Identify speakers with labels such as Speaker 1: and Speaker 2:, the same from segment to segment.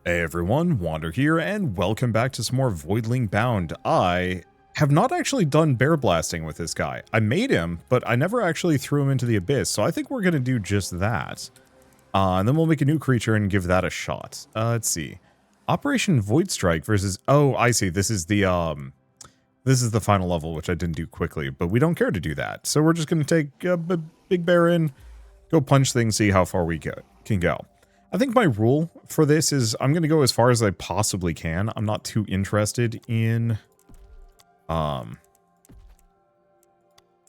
Speaker 1: Hey everyone, Wander here, and welcome back to some more Voidling Bound. I have not actually done bear blasting with this guy. I made him, but I never actually threw him into the abyss, so I think we're going to do just that. And then we'll make a new creature and give that a shot. Let's see. Operation Void Strike versus... Oh, I see. This is the final level, which I didn't do quickly, but we don't care to do that. So we're just going to take a big bear in, go punch things, see how far we can go. I think my rule for this is I'm going to go as far as I possibly can. I'm not too interested in... I'm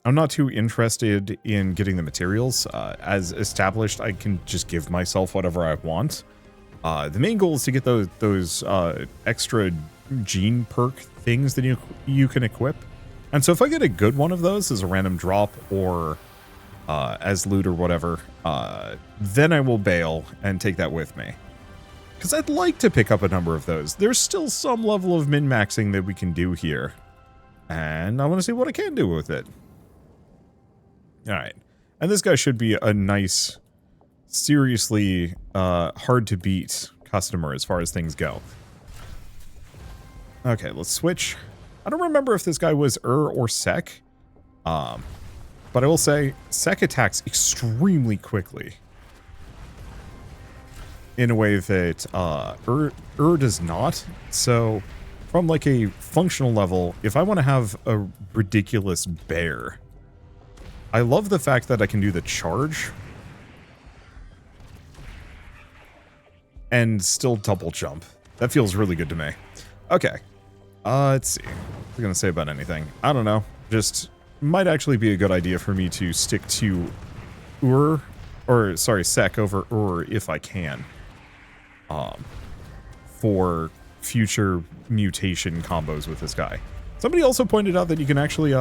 Speaker 1: not too interested in getting the materials. As established, I can just give myself whatever I want. The main goal is to get those extra gene perk things that you can equip. And so if I get a good one of those as a random drop or... as loot or whatever, then I will bail and take that with me. Because I'd like to pick up a number of those. There's still some level of min-maxing that we can do here. And I want to see what I can do with it. Alright. And this guy should be a nice, seriously hard-to-beat customer as far as things go. Okay, let's switch. I don't remember if this guy was or Sec. But I will say, Sec attacks extremely quickly. In a way that does not. So, from like a functional level, if I want to have a ridiculous bear, I love the fact that I can do the charge. And still double jump. That feels really good to me. Okay. Let's see. What was I going to say about anything? I don't know. Just... might actually be a good idea for me to stick to Sec over if I can. For future mutation combos with this guy. Somebody also pointed out that you can actually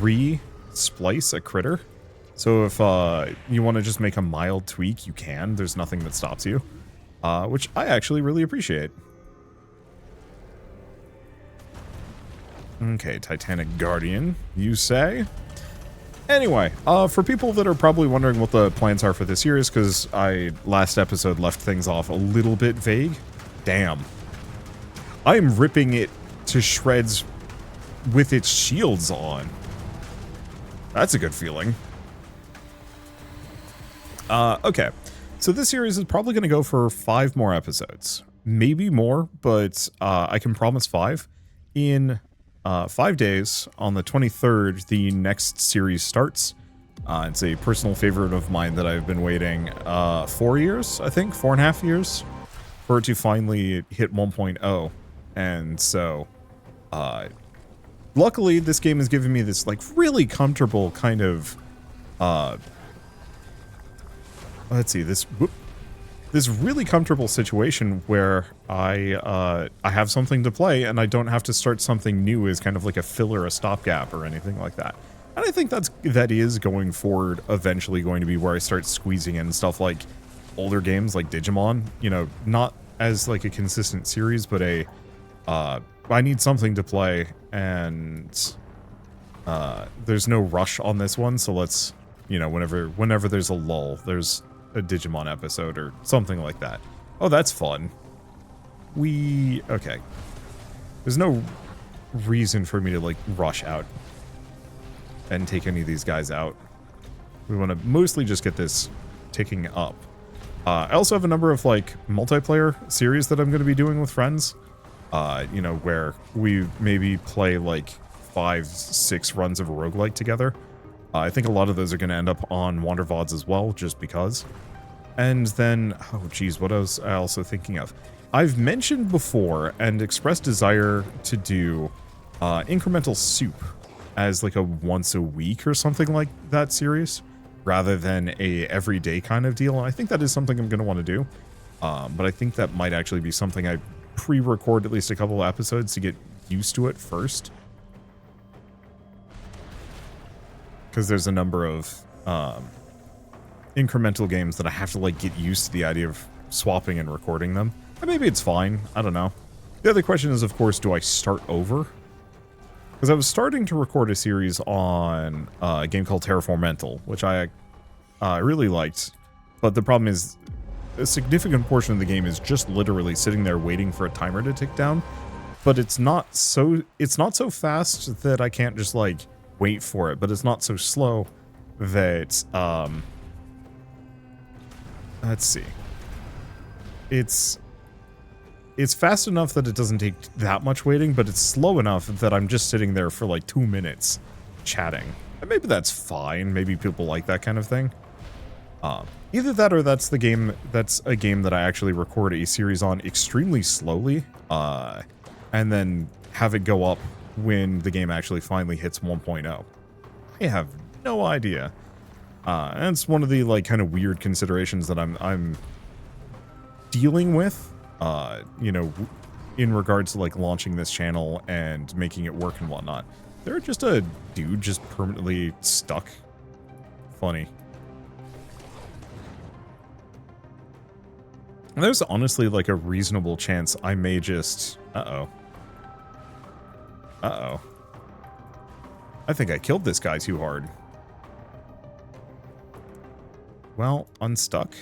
Speaker 1: re-splice a critter. So if you want to just make a mild tweak, you can. There's nothing that stops you. Which I actually really appreciate. Okay, Titanic Guardian, you say? Anyway, for people that are probably wondering what the plans are for this series, because I last episode left things off a little bit vague. Damn. I am ripping it to shreds with its shields on. That's a good feeling. Okay. So this series is probably going to go for 5 more episodes. Maybe more, but I can promise 5. In 5 days, on the 23rd, the next series starts. It's a personal favorite of mine that I've been waiting 4 years, I think, 4.5 years, for it to finally hit 1.0. And so, luckily, this game has given me this, like, really comfortable kind of, let's see, this really comfortable situation where I have something to play and I don't have to start something new as kind of like a filler, a stopgap, or anything like that. And I think that is going forward eventually going to be where I start squeezing in stuff like older games like Digimon. You know, not as like a consistent series, but I need something to play, and there's no rush on this one, so let's, you know, whenever there's a lull, there's a Digimon episode or something like that. Oh, that's fun. Okay. There's no reason for me to, like, rush out and take any of these guys out. We want to mostly just get this ticking up. I also have a number of, like, multiplayer series that I'm going to be doing with friends. You know, where we maybe play, like, 5-6 runs of a roguelike together. I think a lot of those are going to end up on Wander VODs as well, just because. And then, oh geez, what was I also thinking of? I've mentioned before and expressed desire to do Incremental Soup as like a once a week or something like that series, rather than a everyday kind of deal. And I think that is something I'm going to want to do. But I think that might actually be something I pre-record at least a couple of episodes to get used to it first. Because there's a number of incremental games that I have to, like, get used to the idea of swapping and recording them. And maybe it's fine. I don't know. The other question is, of course, do I start over? Because I was starting to record a series on a game called Terraformental, which I really liked. But the problem is a significant portion of the game is just literally sitting there waiting for a timer to tick down. But it's not so fast that I can't just like wait for it, but it's not so slow that let's see. It's fast enough that it doesn't take that much waiting, but it's slow enough that I'm just sitting there for like 2 minutes chatting. And maybe that's fine. Maybe people like that kind of thing. Either that or that's a game that I actually record a series on extremely slowly, and then have it go up when the game actually finally hits 1.0. I have no idea. And it's one of the like kind of weird considerations that I'm dealing with, you know, in regards to like launching this channel and making it work and whatnot. They're just a dude just permanently stuck. Funny. And there's honestly like a reasonable chance I may just... Uh-oh. I think I killed this guy too hard. Well, unstuck.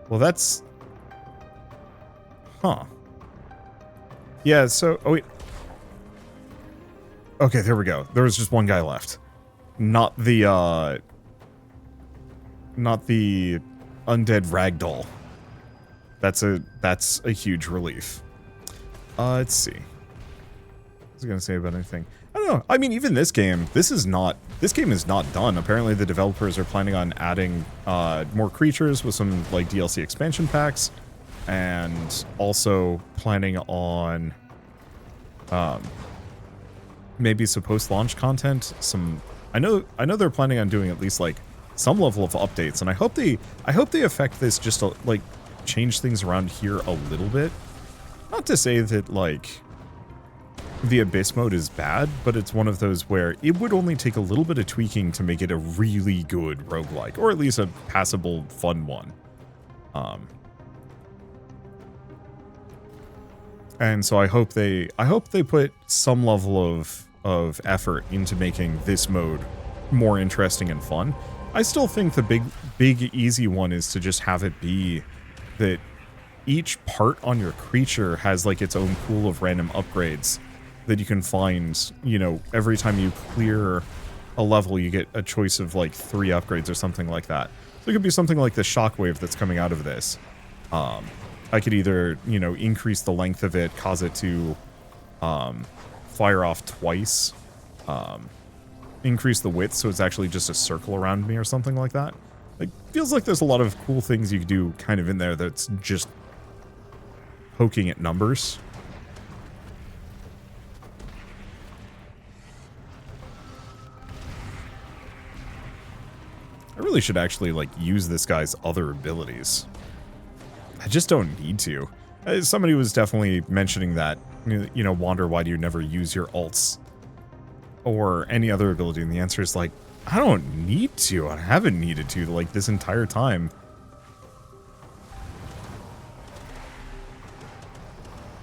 Speaker 1: Well, that's... Huh. Yeah, so... Oh, wait. Okay, there we go. There was just one guy left. Not the undead ragdoll. That's a huge relief. Let's see. What was I gonna say about anything? I don't know. I mean, even this game is not done. Apparently the developers are planning on adding more creatures with some like DLC expansion packs, and also planning on maybe some post-launch content. I know they're planning on doing at least like some level of updates, and I hope they affect this just to like change things around here a little bit. Not to say that like the Abyss mode is bad, but it's one of those where it would only take a little bit of tweaking to make it a really good roguelike, or at least a passable, fun one. And so I hope they put some level of effort into making this mode more interesting and fun. I still think the big easy one is to just have it be that each part on your creature has like its own pool of random upgrades that you can find, you know, every time you clear a level, you get a choice of like 3 upgrades or something like that. So it could be something like the shockwave that's coming out of this. I could either, you know, increase the length of it, cause it to fire off twice, increase the width so it's actually just a circle around me or something like that. Like, feels like there's a lot of cool things you could do kind of in there that's just poking at numbers. I really should actually, like, use this guy's other abilities. I just don't need to. Somebody was definitely mentioning that, you know, Wander, why do you never use your alts or any other ability? And the answer is, like, I don't need to. I haven't needed to, like, this entire time.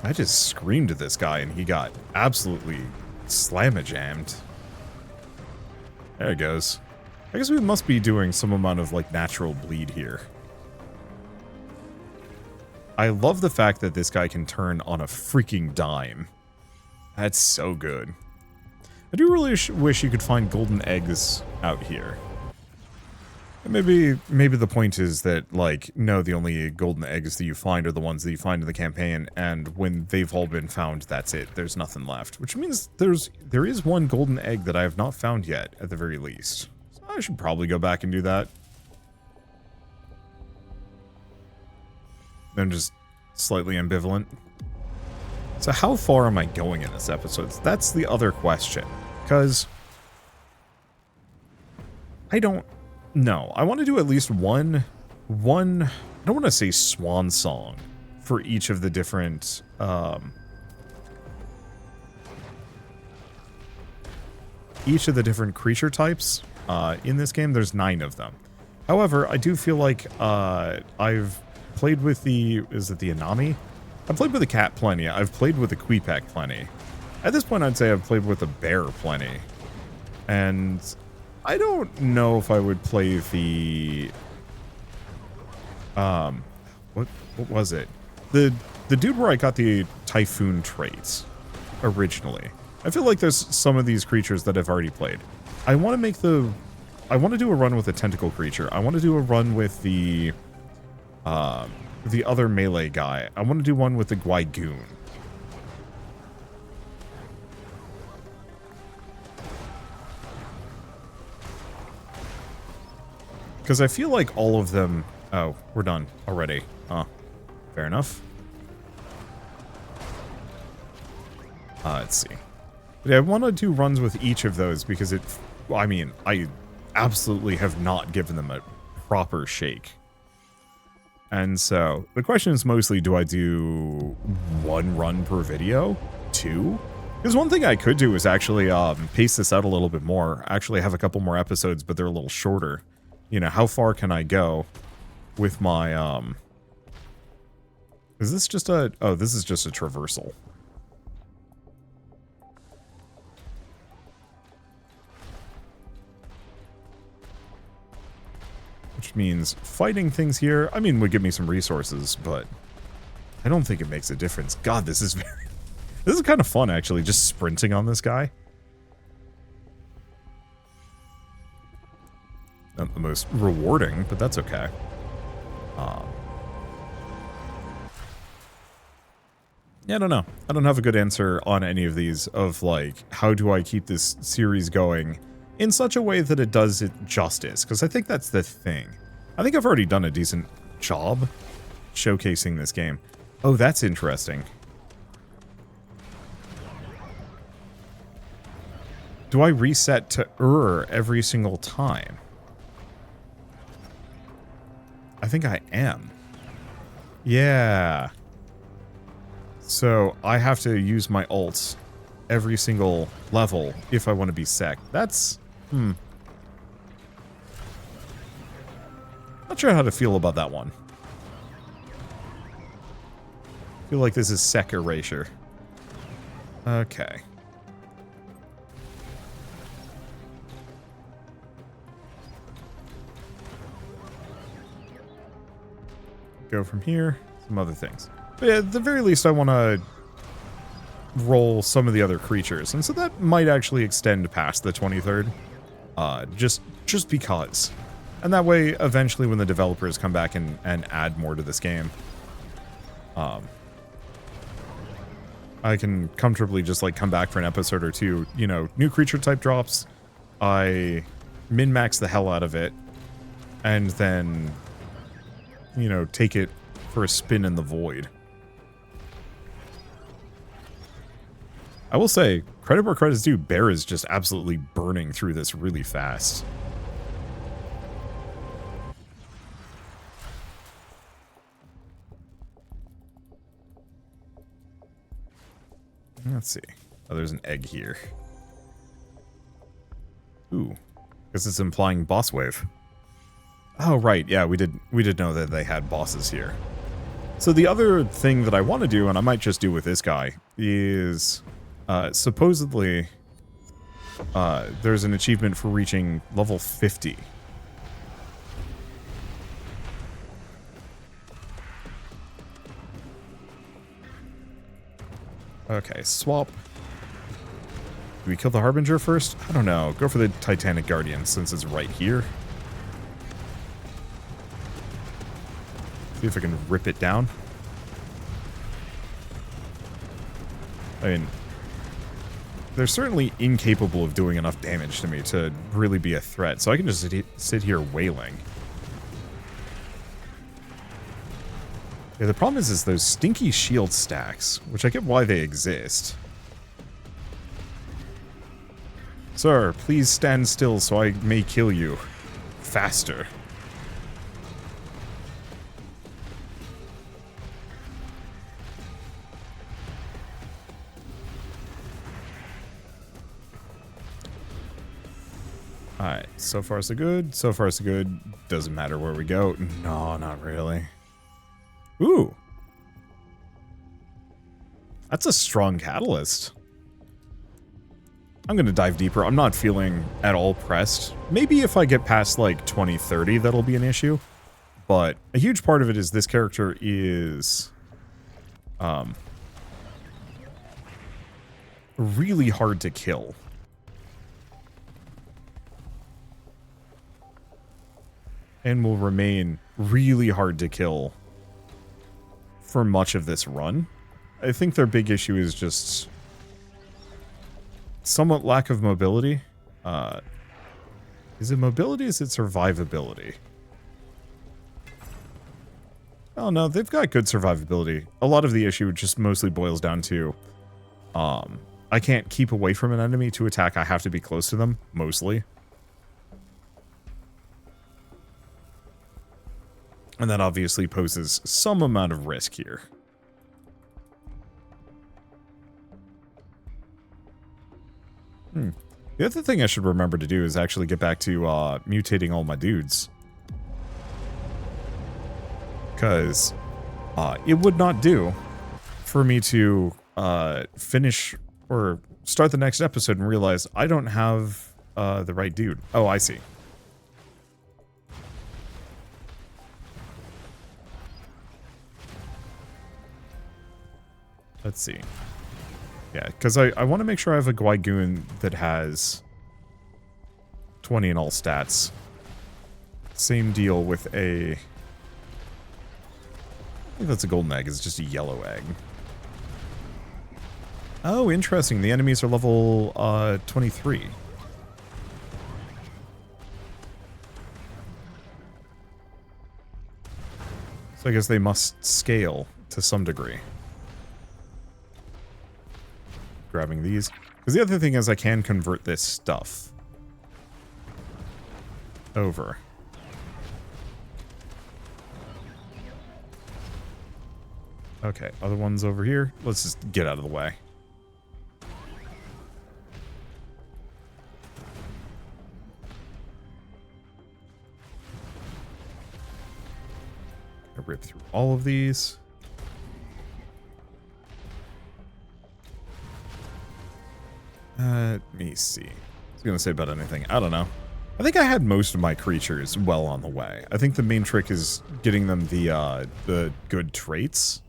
Speaker 1: I just screamed at this guy and he got absolutely slamma-jammed. There it goes. I guess we must be doing some amount of, like, natural bleed here. I love the fact that this guy can turn on a freaking dime. That's so good. I do really wish you could find golden eggs out here. And maybe the point is that, like, no, the only golden eggs that you find are the ones that you find in the campaign, and when they've all been found, that's it. There's nothing left. Which means there is one golden egg that I have not found yet, at the very least. So I should probably go back and do that. I'm just slightly ambivalent. So how far am I going in this episode? That's the other question. Because I don't know. I want to do at least one, I don't want to say swan song for each of the different, creature types in this game. There's 9 of them. However, I do feel like I've played with is it the Anami? I've played with the cat plenty. I've played with the Queepack plenty. At this point, I'd say I've played with the bear plenty. And I don't know if I would play the What was it? The dude where I got the Typhoon traits originally. I feel like there's some of these creatures that I've already played. I want to do a run with a tentacle creature. I want to do a run with the other melee guy. I want to do one with the Gwygoon. Because I feel like all of them... Oh, we're done already. Huh. Fair enough. Let's see. But yeah, I want to do runs with each of those because it... I mean, I absolutely have not given them a proper shake. And so, the question is mostly, do I do 1 run per video? 2? Because one thing I could do is actually pace this out a little bit more. Actually have a couple more episodes, but they're a little shorter. You know, how far can I go with my, Is this just a... Oh, this is just a traversal. Which means fighting things here, I mean, would give me some resources, but I don't think it makes a difference. God, this is very... This is kind of fun, actually, just sprinting on this guy. Not the most rewarding, but that's okay. Yeah, I don't know. I don't have a good answer on any of these of, like, how do I keep this series going in such a way that it does it justice, because I think that's the thing. I think I've already done a decent job showcasing this game. Oh, that's interesting. Do I reset to every single time? I think I am. Yeah. So I have to use my ults every single level if I want to be sec. That's... Not sure how to feel about that one. Feel like this is sec erasure. Okay. Go from here. Some other things. But yeah, at the very least, I want to roll some of the other creatures. And so that might actually extend past the 23rd. Just because. And that way, eventually, when the developers come back and add more to this game, I can comfortably just, like, come back for an episode or two. You know, new creature type drops. I min-max the hell out of it. And then, you know, take it for a spin in the void. I will say, credit where credit's due, Bear is just absolutely burning through this really fast. Let's see. Oh, there's an egg here. Ooh. Guess it's implying boss wave. Oh, right. Yeah, we did know that they had bosses here. So the other thing that I want to do, and I might just do with this guy, is supposedly there's an achievement for reaching level 50. Okay, swap. Do we kill the Harbinger first? I don't know. Go for the Titanic Guardian since it's right here. See if I can rip it down. I mean, they're certainly incapable of doing enough damage to me to really be a threat, so I can just sit here wailing. Yeah, the problem is those stinky shield stacks, which I get why they exist. Sir, please stand still so I may kill you. Faster. Alright, so far so good. So far so good. Doesn't matter where we go. No, not really. Ooh. That's a strong catalyst. I'm going to dive deeper. I'm not feeling at all pressed. Maybe if I get past like 2030, that'll be an issue. But a huge part of it is this character is really hard to kill. And will remain really hard to kill for much of this run. I think their big issue is just somewhat lack of mobility. Is it mobility? Is it survivability? Oh no, they've got good survivability. A lot of the issue just mostly boils down to I can't keep away from an enemy to attack. I have to be close to them, mostly. And that obviously poses some amount of risk here. The other thing I should remember to do is actually get back to mutating all my dudes. Because it would not do for me to finish or start the next episode and realize I don't have the right dude. Oh, I see. Let's see. Yeah, because I want to make sure I have a Gwygoon that has 20 in all stats. Same deal with a... I think that's a golden egg. It's just a yellow egg. Oh, interesting. The enemies are level 23. So I guess they must scale to some degree. Grabbing these. Because the other thing is I can convert this stuff over. Okay, other ones over here. Let's just get out of the way. I rip through all of these. Let me see. I was going to say about anything. I don't know. I think I had most of my creatures well on the way. I think the main trick is getting them the good traits.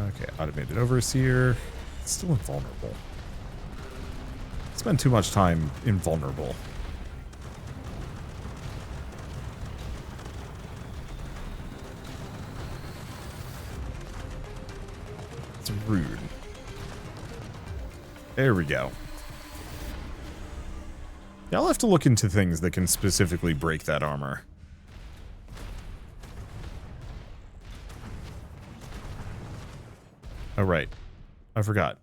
Speaker 1: Okay, automated overseer. It's still invulnerable. Spend too much time invulnerable. It's rude. There we go. Yeah, I'll have to look into things that can specifically break that armor. Oh, right. I forgot.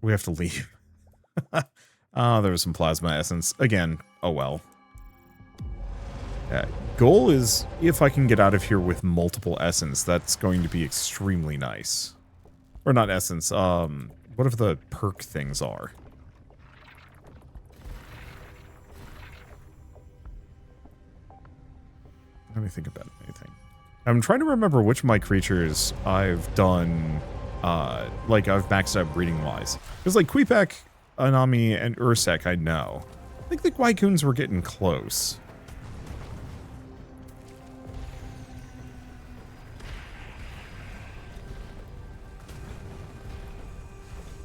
Speaker 1: We have to leave. There was some plasma essence. Again, oh well. Goal is, if I can get out of here with multiple essence, that's going to be extremely nice. Or not essence, whatever the perk things are. Let me think about anything. I'm trying to remember which of my creatures I've done, like I've maxed out breeding-wise. Because like Queepak, Anami, and Ursek, I know. I think the Gwygoons were getting close.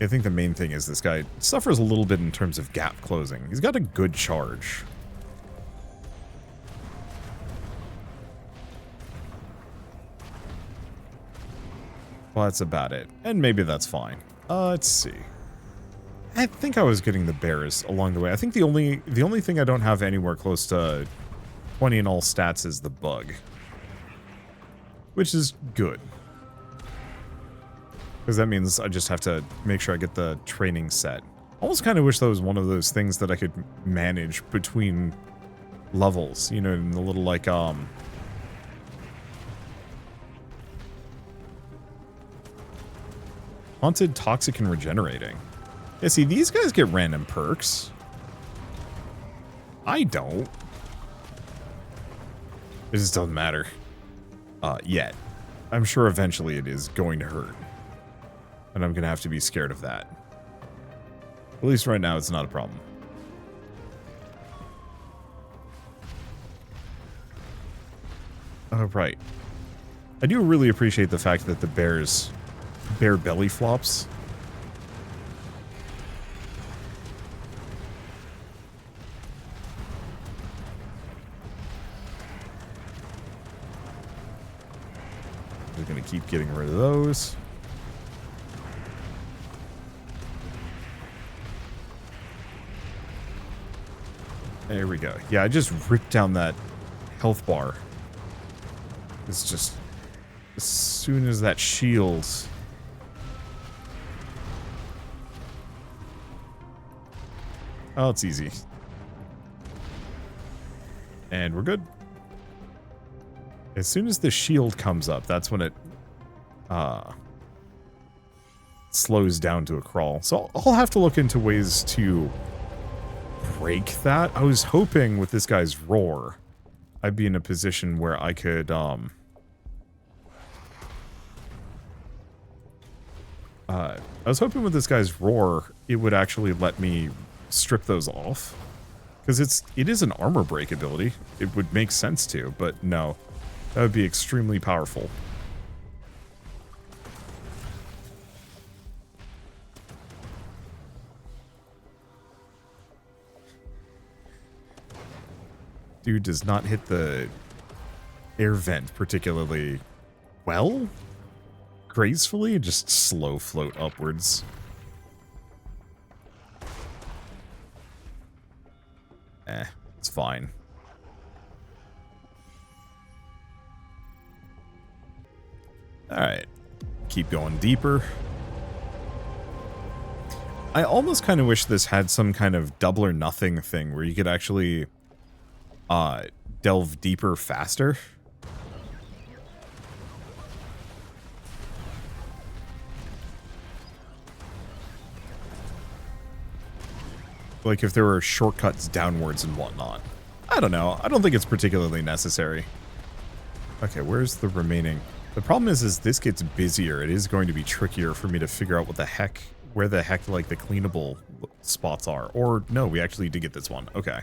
Speaker 1: I think the main thing is this guy suffers a little bit in terms of gap closing. He's got a good charge. Well, that's about it. And maybe that's fine. Let's see. I think I was getting the bears along the way. I think the only thing I don't have anywhere close to 20 in all stats is the bug. Which is good. Because that means I just have to make sure I get the training set. Almost kind of wish that was one of those things that I could manage between levels. You know, in the little, like, Haunted, Toxic, and Regenerating. Yeah, see, these guys get random perks. I don't. It just doesn't matter. Yet. I'm sure eventually it is going to hurt. And I'm going to have to be scared of that. At least right now, it's not a problem. Oh, right. I do really appreciate the fact that the bear belly flops. We're going to keep getting rid of those. There we go. Yeah, I just ripped down that health bar. It's just... As soon as that shield... Oh, it's easy. And we're good. As soon as the shield comes up, that's when it slows down to a crawl. So I'll have to look into ways to break that. I was hoping with this guy's roar, I'd be in a position where I could I was hoping with this guy's roar, it would actually let me strip those off. Because it is an armor break ability. It would make sense to, but no. That would be extremely powerful. Dude does not hit the air vent particularly well. Gracefully, just slow float upwards. It's fine. Alright. Keep going deeper. I almost kind of wish this had some kind of double or nothing thing where you could actually delve deeper faster. Like if there were shortcuts downwards and whatnot. I don't know. I don't think it's particularly necessary. Okay, where's the remaining? The problem is this gets busier. It is going to be trickier for me to figure out what the heck, where the heck like the cleanable spots are. Or no, we actually did get this one. Okay.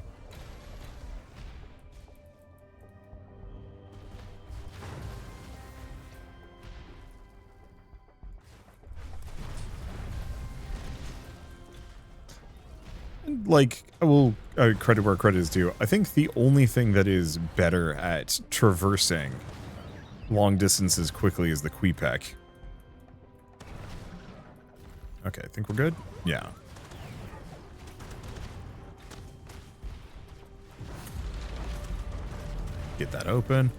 Speaker 1: Like, I will credit where credit is due. I think the only thing that is better at traversing long distances quickly is the Queepec. Okay, I think we're good? Yeah. Get that open.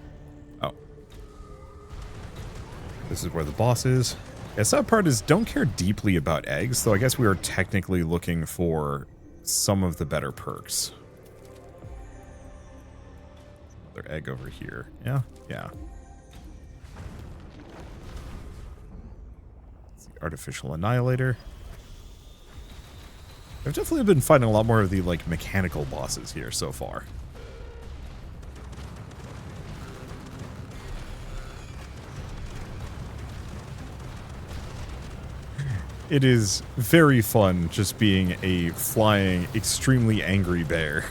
Speaker 1: Oh. This is where the boss is. Yeah, sad part is don't care deeply about eggs, so I guess we are technically looking for some of the better perks. Another egg over here. Yeah, yeah. It's the artificial annihilator. I've definitely been fighting a lot more of the like mechanical bosses here so far. It is very fun just being a flying, extremely angry bear.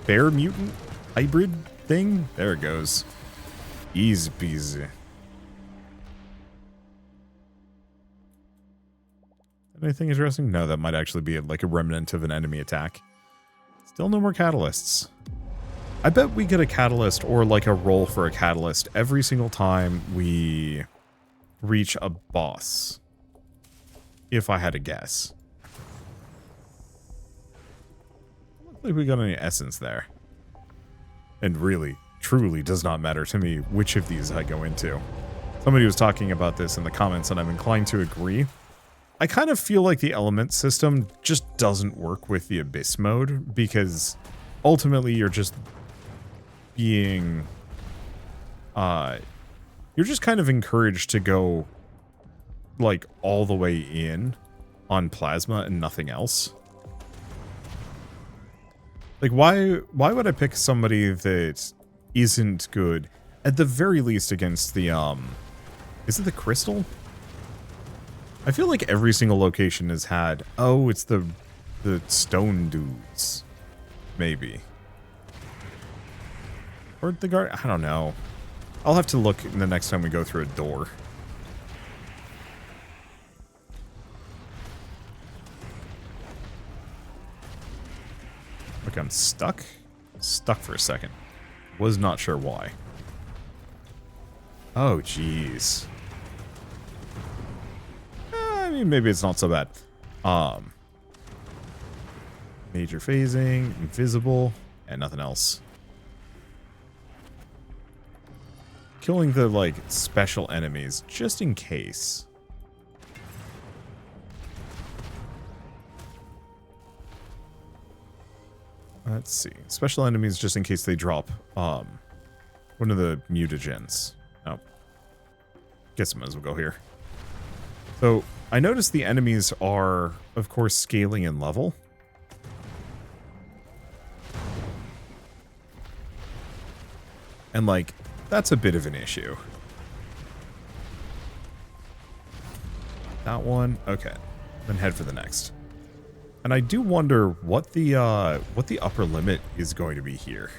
Speaker 1: Bear mutant hybrid thing? There it goes. Easy peasy. Anything interesting? No, that might actually be like a remnant of an enemy attack. Still no more catalysts. I bet we get a catalyst or like a roll for a catalyst every single time we reach a boss. If I had to guess. I don't think we got any essence there. And really, truly does not matter to me which of these I go into. Somebody was talking about this in the comments and I'm inclined to agree. I kind of feel like the element system just doesn't work with the Abyss mode because ultimately you're just being... you're just kind of encouraged to go like all the way in on plasma and nothing else. Like why would I pick somebody that isn't good at the very least against the is it the crystal? I feel like every single location has had, oh, it's the stone dudes. Maybe. Or the guard, I don't know. I'll have to look the next time we go through a door. Okay, I'm stuck. Stuck for a second. Was not sure why. Oh, jeez. I mean, maybe it's not so bad. Major phasing, invisible, and nothing else. Killing the, like, special enemies, just in case. Let's see. Special enemies just in case they drop one of the mutagens. Oh. Guess I might as well go here. So, I noticed the enemies are, of course, scaling in level. And, like, that's a bit of an issue. That one. Okay. Then head for the next. And I do wonder what the upper limit is going to be here.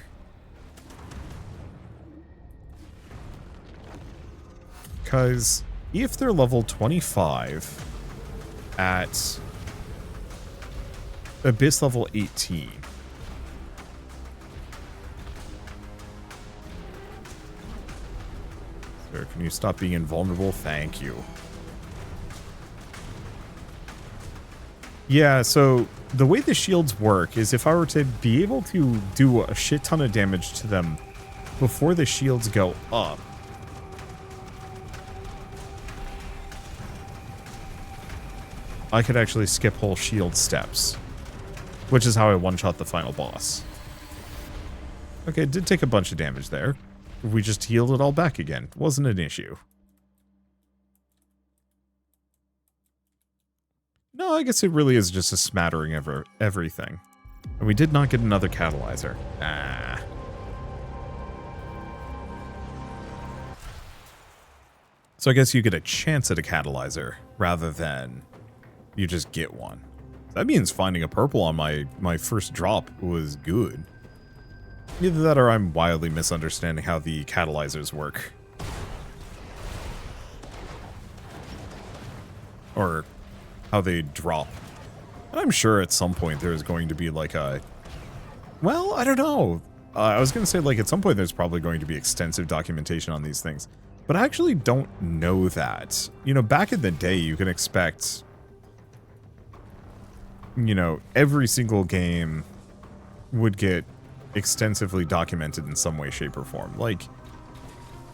Speaker 1: Because if they're level 25 at Abyss level 18, sir, can you stop being invulnerable? Thank you. Yeah, so the way the shields work is if I were to be able to do a shit ton of damage to them before the shields go up, I could actually skip whole shield steps, which is how I one-shot the final boss. Okay, it did take a bunch of damage there. We just healed it all back again. Wasn't an issue. No, I guess it really is just a smattering of everything. And we did not get another catalyzer. Ah. So I guess you get a chance at a catalyzer rather than you just get one. That means finding a purple on my first drop was good. Either that or I'm wildly misunderstanding how the catalyzers work. Or how they drop. And I'm sure at some point there's going to be like a... Well, I don't know. I was going to say like at some point there's probably going to be extensive documentation on these things. But I actually don't know that. You know, back in the day you can expect... You know, every single game would get extensively documented in some way, shape, or form. Like,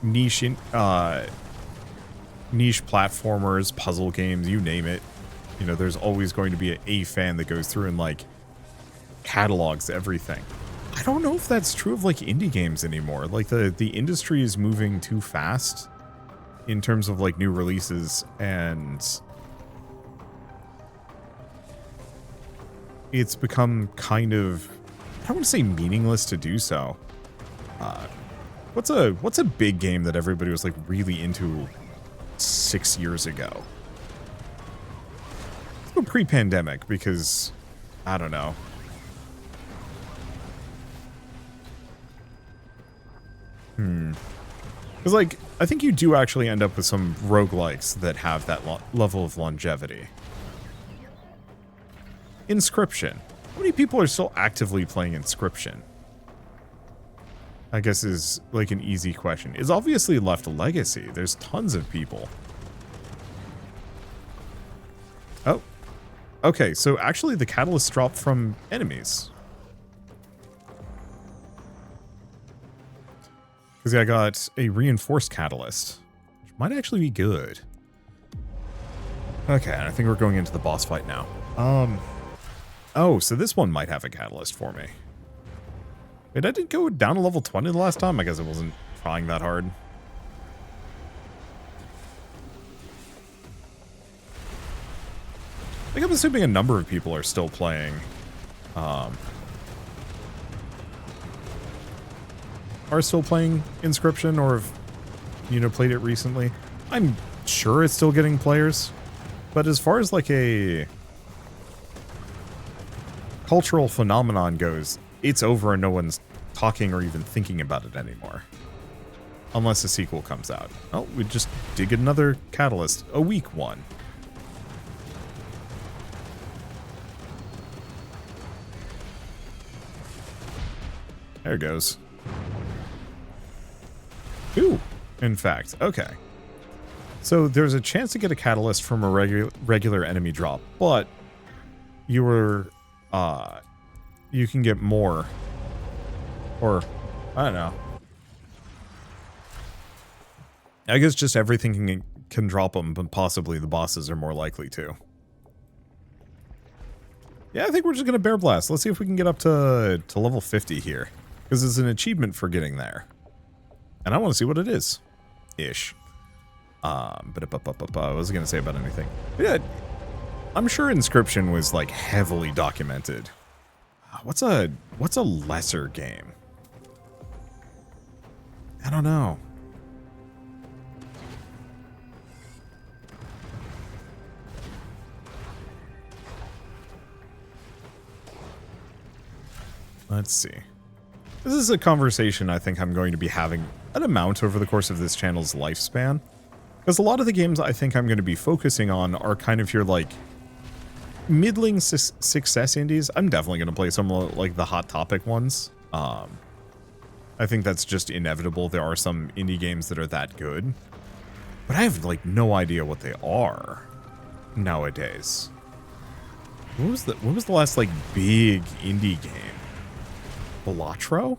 Speaker 1: niche platformers, puzzle games, you name it. You know, there's always going to be a fan that goes through and, like, catalogs everything. I don't know if that's true of, like, indie games anymore. Like, the industry is moving too fast in terms of, like, new releases, and it's become kind of, I don't want to say meaningless to do so. What's a big game that everybody was, like, really into 6 years ago? Pre-pandemic, because I don't know. Because, like, I think you do actually end up with some roguelikes that have that level of longevity. Inscription. How many people are still actively playing Inscription? I guess is, like, an easy question. It's obviously left a legacy. There's tons of people. Oh. Okay, so actually the catalyst dropped from enemies. Because I got a reinforced catalyst, which might actually be good. Okay, I think we're going into the boss fight now. Oh, so this one might have a catalyst for me. Wait, I did go down to level 20 the last time? I guess I wasn't trying that hard. I think I'm assuming a number of people are still playing. Are still playing Inscription, or have, you know, played it recently. I'm sure it's still getting players. But as far as like a cultural phenomenon goes, it's over and no one's talking or even thinking about it anymore. Unless a sequel comes out. Oh, we just did get another catalyst. A weak one. There it goes. Ooh, in fact. Okay. So there's a chance to get a catalyst from a regular enemy drop, but you can get more. Or, I don't know. I guess just everything can drop them, but possibly the bosses are more likely to. Yeah, I think we're just going to Bear Blast. Let's see if we can get up to level 50 here. Because it's an achievement for getting there. And I want to see what it is. Ish. But I wasn't going to say about anything. Yeah, I'm sure Inscription was, like, heavily documented. What's a lesser game? I don't know. Let's see. This is a conversation I think I'm going to be having an amount over the course of this channel's lifespan. Because a lot of the games I think I'm going to be focusing on are kind of your, like, middling success indies. I'm definitely going to play some of, like, the Hot Topic ones. I think that's just inevitable. There are some indie games that are that good. But I have, like, no idea what they are nowadays. What was the last, like, big indie game? Balatro?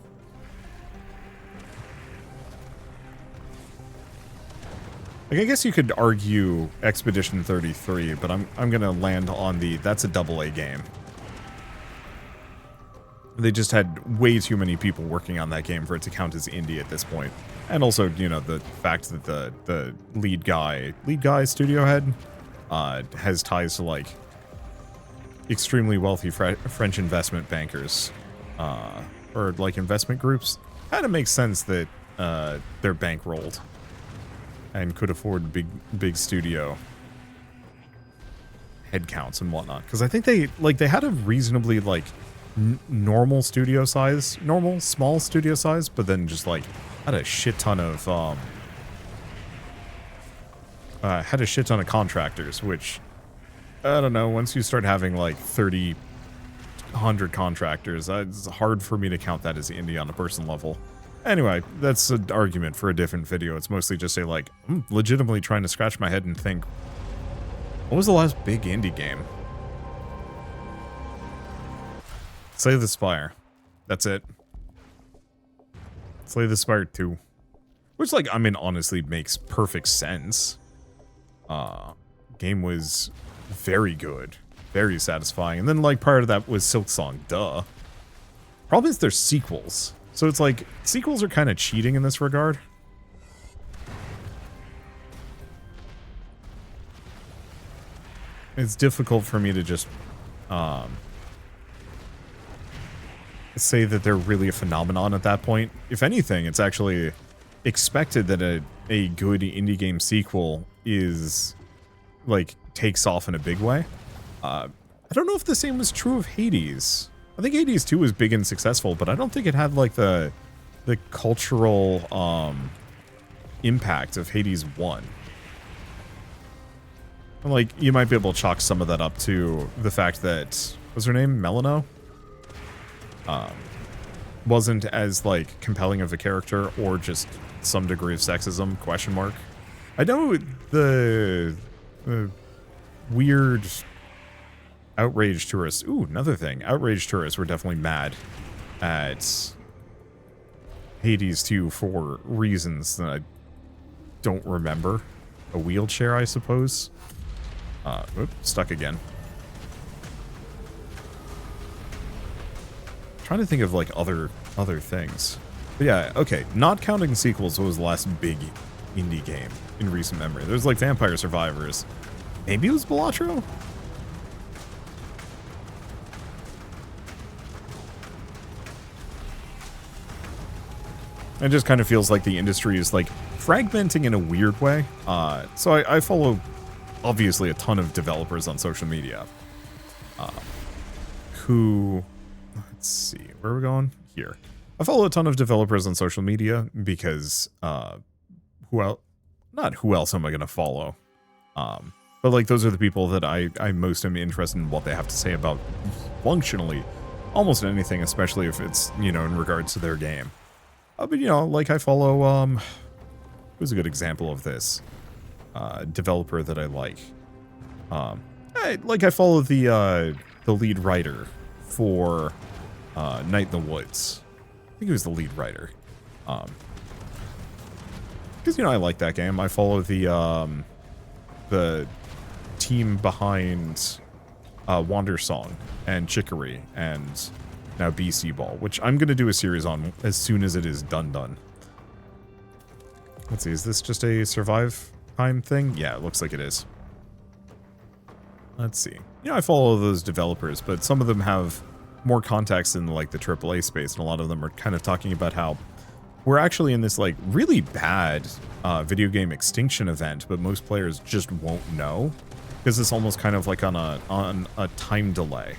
Speaker 1: Like, I guess you could argue Expedition 33, but I'm gonna land on that's a AA game. They just had way too many people working on that game for it to count as indie at this point. And also, you know, the fact that the lead guy studio head has ties to, like, extremely wealthy French investment bankers. Or, like, investment groups. Kind of makes sense that they're bankrolled and could afford big studio headcounts and whatnot. Because I think they had a reasonably, like, normal studio size, small studio size, but then just, like, had a shit ton of contractors, which, I don't know, once you start having, like, 100 contractors, it's hard for me to count that as indie on a personal level. Anyway, that's an argument for a different video. It's mostly just I'm legitimately trying to scratch my head and think, what was the last big indie game? Slay the Spire. That's it. Slay the Spire 2. Which, like, I mean, honestly makes perfect sense. Game was very good. Very satisfying. And then, like, prior to that was Silksong. Duh. Problem is there's sequels. So it's like, sequels are kind of cheating in this regard. It's difficult for me to just say that they're really a phenomenon at that point. If anything, it's actually expected that a good indie game sequel is, like, takes off in a big way. I don't know if the same was true of Hades. I think Hades 2 was big and successful, but I don't think it had, like, the cultural impact of Hades 1. And, like, you might be able to chalk some of that up to the fact that, what's her name? Melano? Wasn't as, like, compelling of a character, or just some degree of sexism, question mark. I know the weird outrage tourists. Ooh, another thing. Outrage tourists were definitely mad at Hades 2 for reasons that I don't remember. A wheelchair, I suppose. Stuck again. Trying to think of, like, other things. But yeah, okay. Not counting sequels, what was the last big indie game in recent memory? There's, like, Vampire Survivors. Maybe it was Balatro? It just kind of feels like the industry is, like, fragmenting in a weird way. So I follow, obviously, a ton of developers on social media. Who... Let's see. Where are we going? Here. I follow a ton of developers on social media because, not who else am I going to follow? But like those are the people that I most am interested in what they have to say about functionally almost anything, especially if it's, you know, in regards to their game. But, you know, like I follow, who's a good example of this? Developer that I like. I follow the lead writer for Night in the Woods. I think he was the lead writer. Because, you know, I like that game. I follow the team behind Wander Song and Chicory and now BC Ball, which I'm going to do a series on as soon as it is done. Let's see, is this just a survive time thing? Yeah, it looks like it is. Let's see. You know, I follow those developers, but some of them have more context in like the AAA space, and a lot of them are kind of talking about how we're actually in this like really bad video game extinction event, but most players just won't know because it's almost kind of like on a time delay.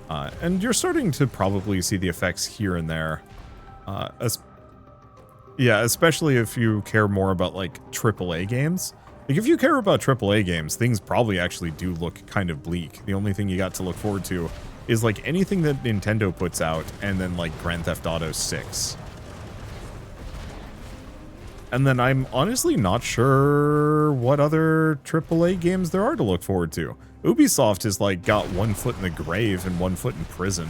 Speaker 1: And you're starting to probably see the effects here and there. Yeah, especially if you care more about like AAA games. Like if you care about AAA games, things probably actually do look kind of bleak. The only thing you got to look forward to is like anything that Nintendo puts out, and then like Grand Theft Auto 6. And then I'm honestly not sure what other AAA games there are to look forward to. Ubisoft has like got one foot in the grave and one foot in prison,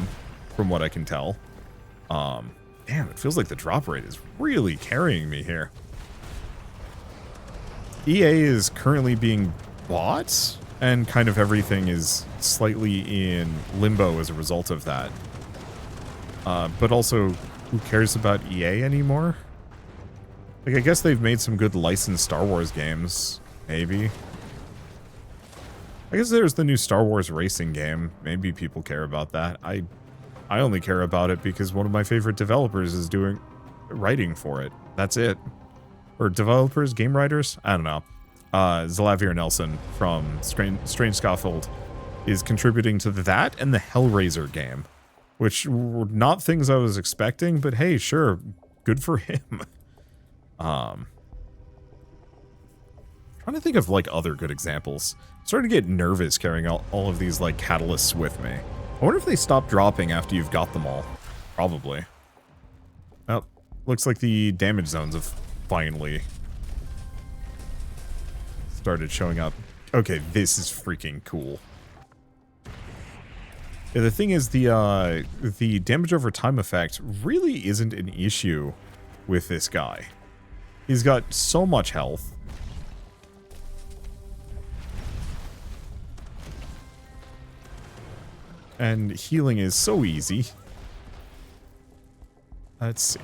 Speaker 1: from what I can tell. Damn, it feels like the drop rate is really carrying me here. EA is currently being bought, and kind of everything is slightly in limbo as a result of that. But also, who cares about EA anymore? Like, I guess they've made some good licensed Star Wars games, maybe. I guess there's the new Star Wars racing game. Maybe people care about that. I only care about it because one of my favorite developers is writing for it. That's it. Or developers, game writers? I don't know. Zalavier Nelson from Strange Scaffold is contributing to that and the Hellraiser game, which were not things I was expecting, but hey, sure, good for him. Trying to think of like other good examples. I'm starting to get nervous carrying all of these like catalysts with me. I wonder if they stop dropping after you've got them all. Probably. Oh, looks like the damage zones have finally started showing up. Okay, this is freaking cool. Yeah, the thing is, the damage over time effect really isn't an issue with this guy. He's got so much health. And healing is so easy. Let's see.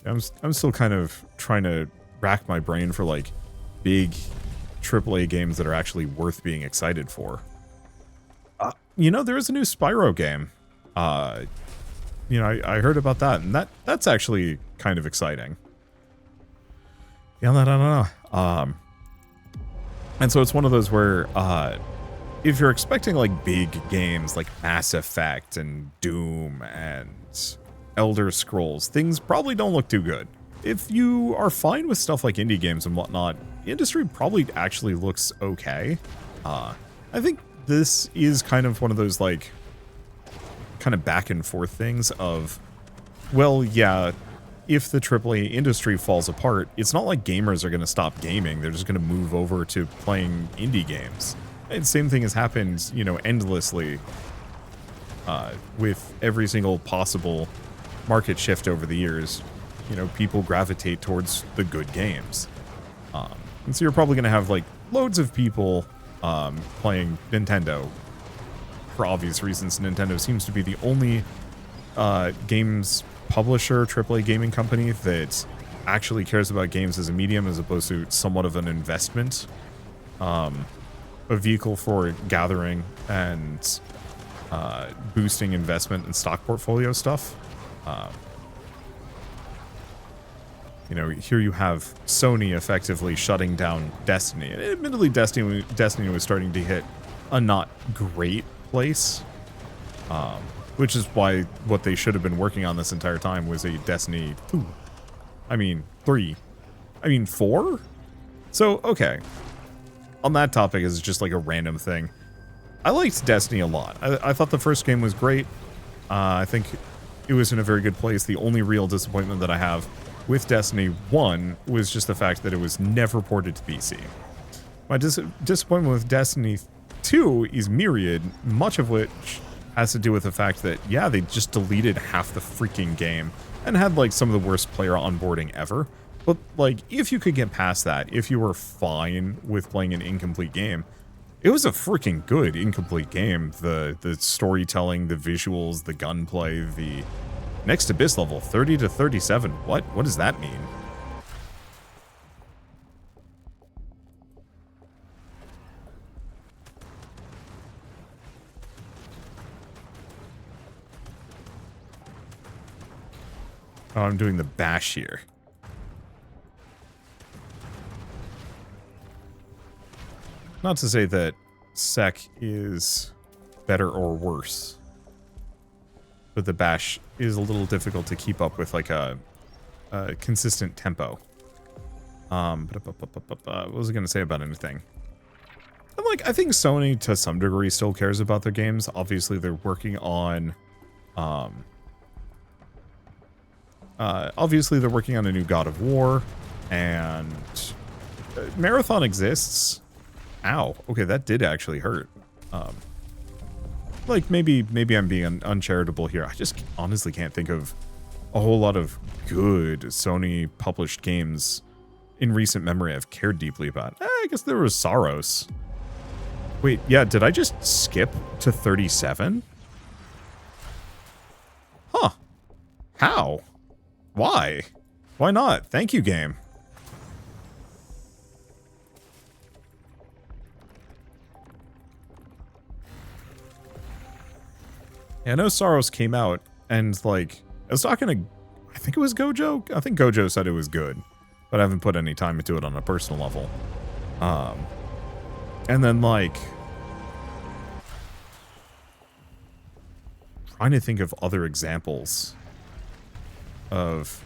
Speaker 1: I'm still kind of trying to rack my brain for like big AAA games that are actually worth being excited for. You know, there is a new Spyro game. You know, I heard about that, and that's actually kind of exciting. Yeah, I don't know. And so it's one of those where if you're expecting like big games like Mass Effect and Doom and Elder Scrolls, things probably don't look too good. If you are fine with stuff like indie games and whatnot, the industry probably actually looks okay. I think this is kind of one of those like kind of back and forth things of, well, yeah, if the AAA industry falls apart, it's not like gamers are going to stop gaming. They're just going to move over to playing indie games. And same thing has happened, you know, endlessly with every single possible market shift over the years. You know, people gravitate towards the good games. And so you're probably going to have, like, loads of people playing Nintendo. For obvious reasons, Nintendo seems to be the only games publisher, AAA gaming company that actually cares about games as a medium as opposed to somewhat of an investment. A vehicle for gathering and boosting investment and stock portfolio stuff. You know, here you have Sony effectively shutting down Destiny. And admittedly, Destiny was starting to hit a not great place. which is why what they should have been working on this entire time was a Destiny 2. I mean, 3. I mean, 4? So, okay. On that topic is just like a random thing. I liked Destiny a lot. I thought the first game was great. I think it was in a very good place. The only real disappointment that I have with Destiny 1 was just the fact that it was never ported to PC. My disappointment with Destiny 2 is myriad, much of which has to do with the fact that, yeah, they just deleted half the freaking game and had, like, some of the worst player onboarding ever. But, like, if you could get past that, if you were fine with playing an incomplete game, it was a freaking good incomplete game. The storytelling, the visuals, the gunplay, the next abyss level, 30 to 37. What does that mean? Oh, I'm doing the bash here. Not to say that Sec is better or worse, but the bash is a little difficult to keep up with, like, a consistent tempo. What was I going to say about anything? And, like, I think Sony, to some degree, still cares about their games. Obviously, they're working on... obviously, they're working on a new God of War, and Marathon exists. Ow. Okay, that did actually hurt. Like, maybe I'm being uncharitable here. I just honestly can't think of a whole lot of good Sony-published games in recent memory I've cared deeply about. I guess there was Saros. Wait, yeah, did I just skip to 37? Huh. How? Why? Why not? Thank you, game. Yeah, I know Saros came out, and, like, I was talking to, I think it was Gojo? I think Gojo said it was good, but I haven't put any time into it on a personal level. And then, like, trying to think of other examples of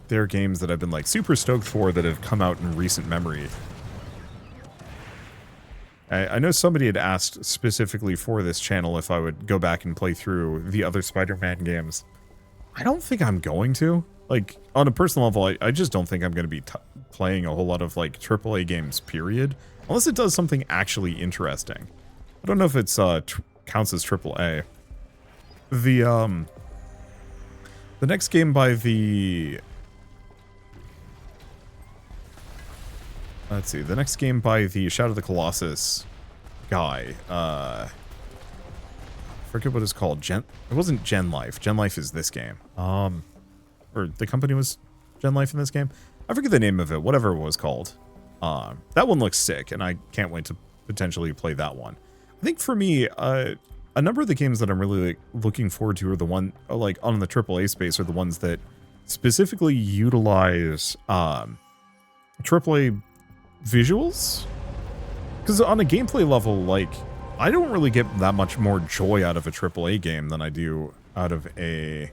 Speaker 1: their games that I've been, like, super stoked for that have come out in recent memory. I know somebody had asked specifically for this channel if I would go back and play through the other Spider-Man games. I don't think I'm going to. Like, on a personal level, I just don't think I'm going to be playing a whole lot of, like, AAA games, period. Unless it does something actually interesting. I don't know if it's counts as AAA. The next game by the... Let's see, the next game by the Shadow of the Colossus guy, I forget what it's called. It wasn't Gen Life. Gen Life is this game. Or the company was Gen Life in this game. I forget the name of it, whatever it was called. That one looks sick, and I can't wait to potentially play that one. I think for me, a number of the games that I'm really, like, looking forward to are the one, like, on the AAA space are the ones that specifically utilize AAA visuals, because on a gameplay level, like, I don't really get that much more joy out of a AAA game than I do out of a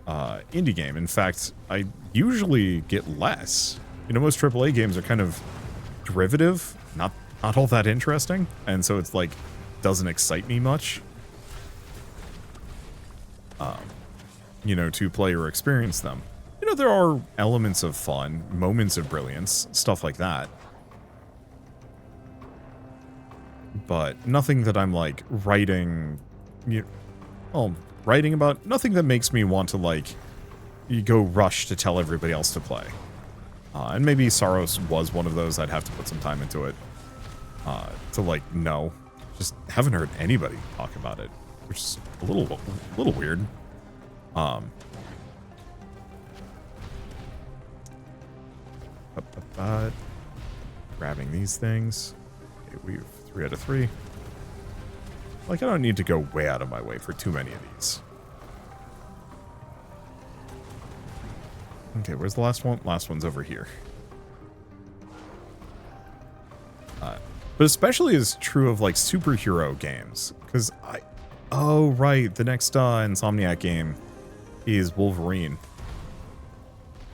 Speaker 1: indie game. In fact, I usually get less. You know, most AAA games are kind of derivative, not all that interesting, and so it's like doesn't excite me much, you know, to play or experience them. You know, there are elements of fun, moments of brilliance, stuff like that. But nothing that I'm, like, writing about, nothing that makes me want to, like, go rush to tell everybody else to play. And maybe Saros was one of those. I'd have to put some time into it to, like, know. Just haven't heard anybody talk about it, which is a little weird. Grabbing these things. Okay, we've 3 out of 3. Like, I don't need to go way out of my way for too many of these. Okay, where's the last one? Last one's over here. But especially is true of, like, superhero games, because Oh, right. The next Insomniac game is Wolverine.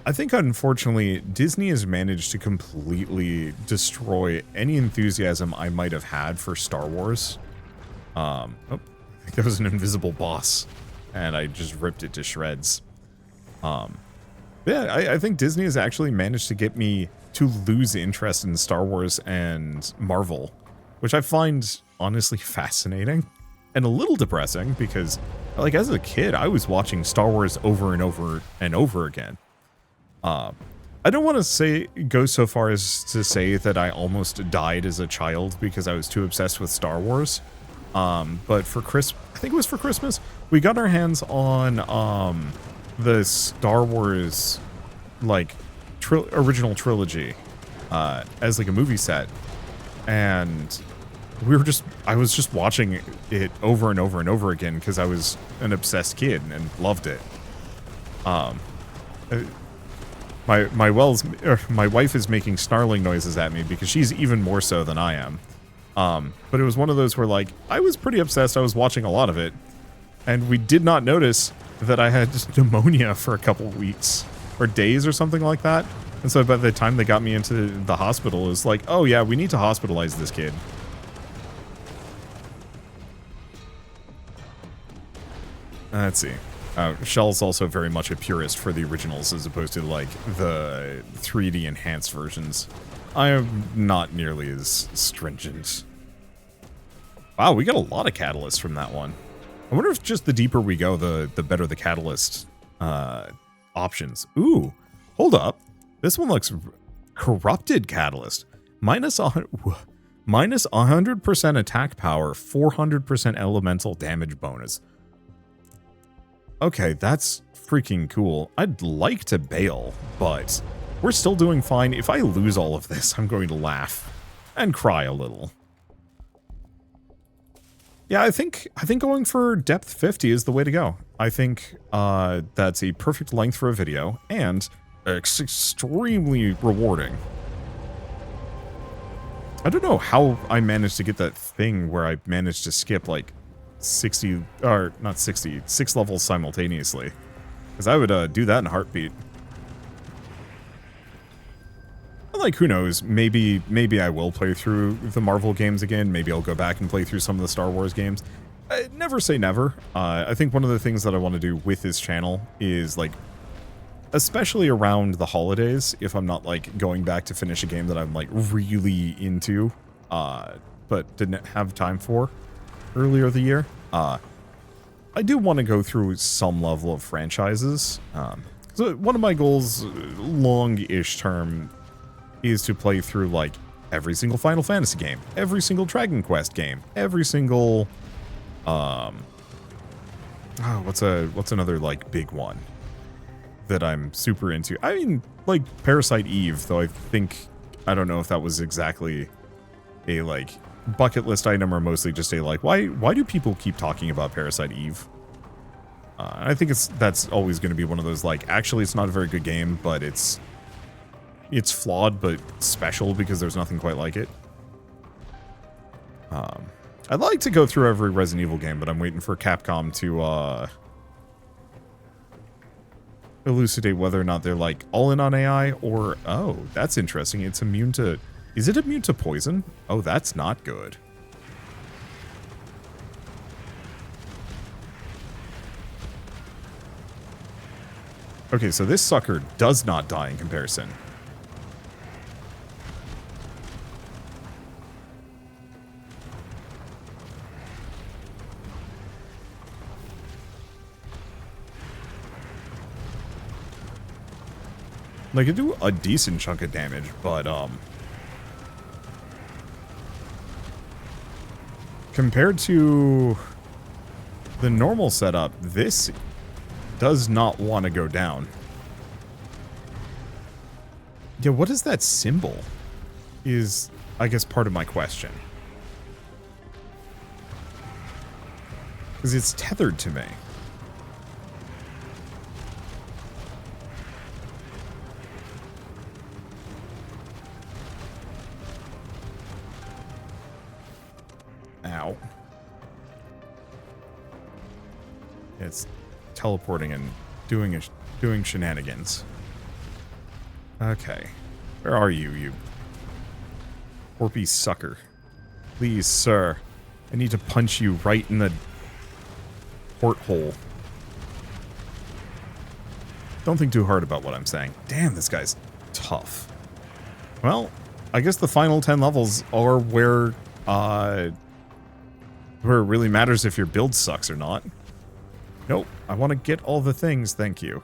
Speaker 1: I think, unfortunately, Disney has managed to completely destroy any enthusiasm I might have had for Star Wars. Oh, I think there was an invisible boss, and I just ripped it to shreds. Yeah, I think Disney has actually managed to get me to lose interest in Star Wars and Marvel, which I find honestly fascinating and a little depressing because, like, as a kid, I was watching Star Wars over and over and over again. I don't want to go so far as to say that I almost died as a child because I was too obsessed with Star Wars. But for I think it was for Christmas, we got our hands on the Star Wars like original trilogy as like a movie set, and I was just watching it over and over and over again because I was an obsessed kid and loved it. My wife is making snarling noises at me because she's even more so than I am. But it was one of those where, like, I was pretty obsessed. I was watching a lot of it, and we did not notice that I had pneumonia for a couple weeks or days or something like that. And so by the time they got me into the hospital, it was like, oh yeah, we need to hospitalize this kid. Let's see. Shell's also very much a purist for the originals as opposed to, like, the 3D enhanced versions. I am not nearly as stringent. Wow, we got a lot of catalysts from that one. I wonder if just the deeper we go, the better the catalyst options. Ooh, hold up. This one looks corrupted catalyst. Minus 100% attack power, 400% elemental damage bonus. Okay, that's freaking cool. I'd like to bail, but we're still doing fine. If I lose all of this, I'm going to laugh and cry a little. Yeah, I think going for depth 50 is the way to go. I think that's a perfect length for a video, and it's extremely rewarding. I don't know how I managed to get that thing where I managed to skip, like, 60, or not 60, 6 levels simultaneously. Because I would do that in a heartbeat. Like, who knows, maybe I will play through the Marvel games again, maybe I'll go back and play through some of the Star Wars games. Never say never. I think one of the things that I want to do with this channel is, like, especially around the holidays, if I'm not, like, going back to finish a game that I'm, like, really into, but didn't have time for earlier the year. I do want to go through some level of franchises. So one of my goals, long-ish term, is to play through, like, every single Final Fantasy game, every single Dragon Quest game, every single, what's another, like, big one that I'm super into? I mean, like, Parasite Eve, though I don't know if that was exactly a, like, bucket list item or mostly just a, like, why do people keep talking about Parasite Eve? I think that's always going to be one of those, like, actually it's not a very good game, but it's flawed but special because there's nothing quite like it. I'd like to go through every Resident Evil game, but I'm waiting for Capcom to elucidate whether or not they're, like, all in on AI or, oh, that's interesting. It's immune to, is it immune to poison? Oh, that's not good. Okay, so this sucker does not die in comparison. Like, it do a decent chunk of damage, but, compared to the normal setup, this does not want to go down. Yeah, what is that symbol? Is, I guess, part of my question. Because it's tethered to me. Ow. it's teleporting and doing shenanigans. Okay. Where are you, you Orpy sucker? Please, sir. I need to punch you right in the porthole. Don't think too hard about what I'm saying. Damn, this guy's tough. Well, I guess the final 10 levels are where it really matters if your build sucks or not. Nope, I want to get all the things, thank you.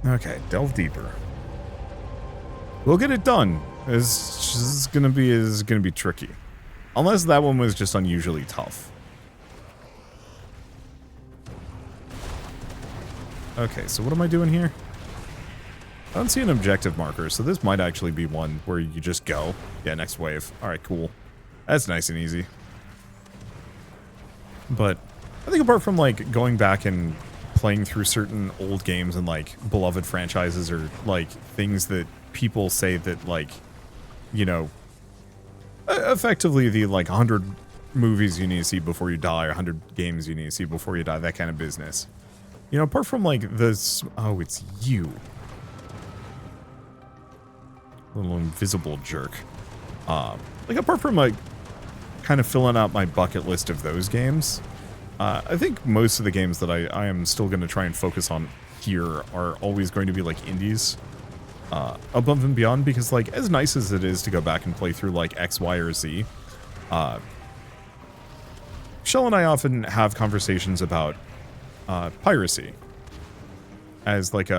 Speaker 1: Okay, delve deeper. We'll get it done. This is gonna be tricky. Unless that one was just unusually tough. Okay, so what am I doing here? I don't see an objective marker, so this might actually be one where you just go. Yeah, next wave. Alright, cool. That's nice and easy. But I think apart from, like, going back and playing through certain old games and, like, beloved franchises or, like, things that people say that, like, you know, effectively the, like, 100 movies you need to see before you die or 100 games you need to see before you die, that kind of business. You know, apart from, like, this... Oh, it's you. Little invisible jerk. Like, apart from, like, kind of filling out my bucket list of those games, I think most of the games that I am still going to try and focus on here are always going to be, like, indies. Above and beyond, because, like, as nice as it is to go back and play through, like, X, Y, or Z, Shell and I often have conversations about piracy as, like,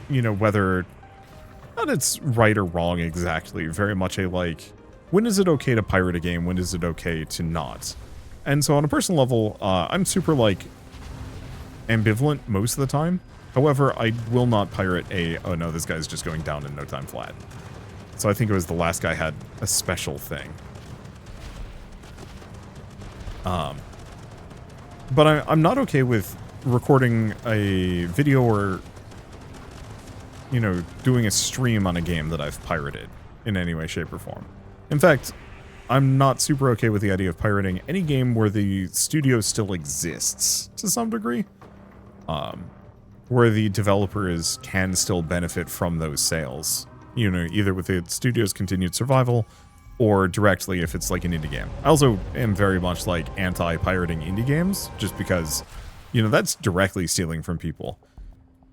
Speaker 1: you know, whether not it's right or wrong exactly, very much a, like, when is it okay to pirate a game, when is it okay to not? And so on a personal level, I'm super, like, ambivalent most of the time. However, I will not pirate oh no, this guy's just going down in no time flat. So I think it was the last guy had a special thing. But I'm not okay with recording a video or, you know, doing a stream on a game that I've pirated in any way, shape, or form. In fact, I'm not super okay with the idea of pirating any game where the studio still exists to some degree. Where the developers can still benefit from those sales. You know, either with the studio's continued survival or directly if it's like an indie game. I also am very much like anti-pirating indie games just because, you know, that's directly stealing from people.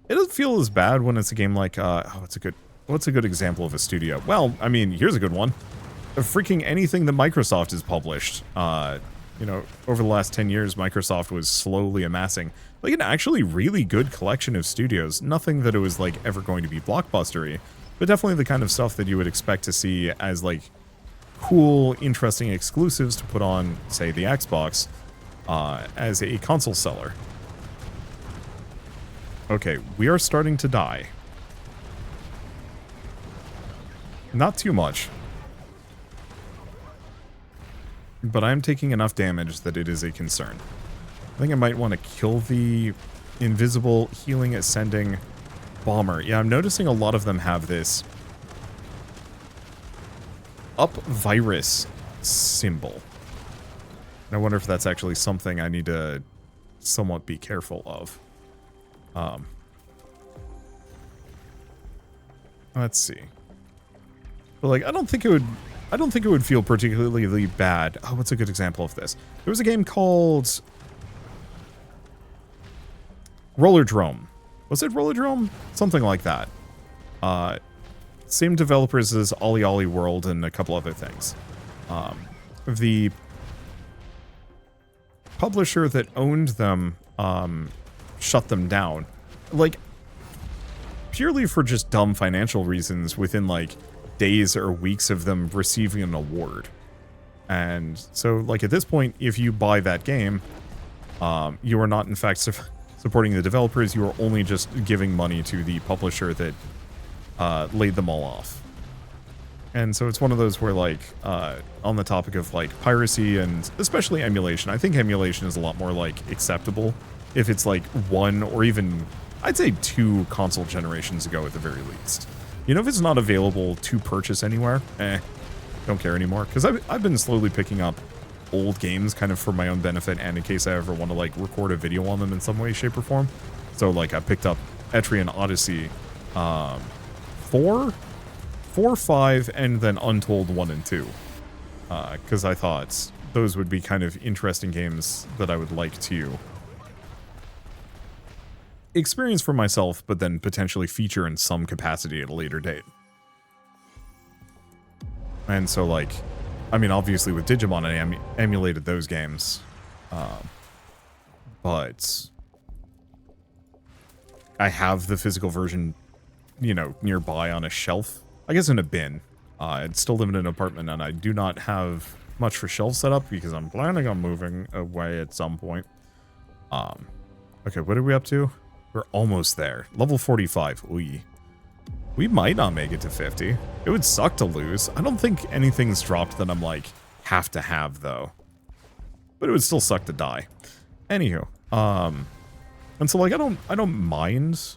Speaker 1: It doesn't feel as bad when it's a game like, what's a good example of a studio? Well, I mean, here's a good one. Freaking anything that Microsoft has published. You know, over the last 10 years, Microsoft was slowly amassing, like, an actually really good collection of studios. Nothing that it was, like, ever going to be blockbustery, but definitely the kind of stuff that you would expect to see as, like, cool, interesting exclusives to put on, say, the Xbox, as a console seller. Okay, we are starting to die. Not too much. But I'm taking enough damage that it is a concern. I think I might want to kill the invisible healing ascending bomber. Yeah, I'm noticing a lot of them have this up virus symbol. And I wonder if that's actually something I need to somewhat be careful of. Let's see. But, like, I don't think it would feel particularly bad. Oh, what's a good example of this? There was a game called Rollerdrome. Was it Rollerdrome? Something like that. Same developers as Ollie Ollie World and a couple other things. The publisher that owned them shut them down. Like, purely for just dumb financial reasons within, like, days or weeks of them receiving an award. And so, like, at this point, if you buy that game, you are not, in fact, supporting the developers. You are only just giving money to the publisher that laid them all off. And so it's one of those where, like, on the topic of, like, piracy and especially emulation, I think emulation is a lot more, like, acceptable if it's, like, one or even, I'd say 2 console generations ago at the very least. You know, if it's not available to purchase anywhere, don't care anymore. Because I've been slowly picking up old games kind of for my own benefit and in case I ever want to like record a video on them in some way, shape, or form. So like I picked up Etrian Odyssey 4, 5, and then Untold 1 and 2. Because I thought those would be kind of interesting games that I would like to experience for myself, but then potentially feature in some capacity at a later date. And so, like, I mean, obviously with Digimon, I emulated those games. But I have the physical version, you know, nearby on a shelf. I guess in a bin. I still live in an apartment, and I do not have much for shelf set up because I'm planning on moving away at some point. Okay, what are we up to? We're almost there. Level 45. We might not make it to 50. It would suck to lose. I don't think anything's dropped that I'm like, have to have, though. But it would still suck to die. Anywho, and so like I don't mind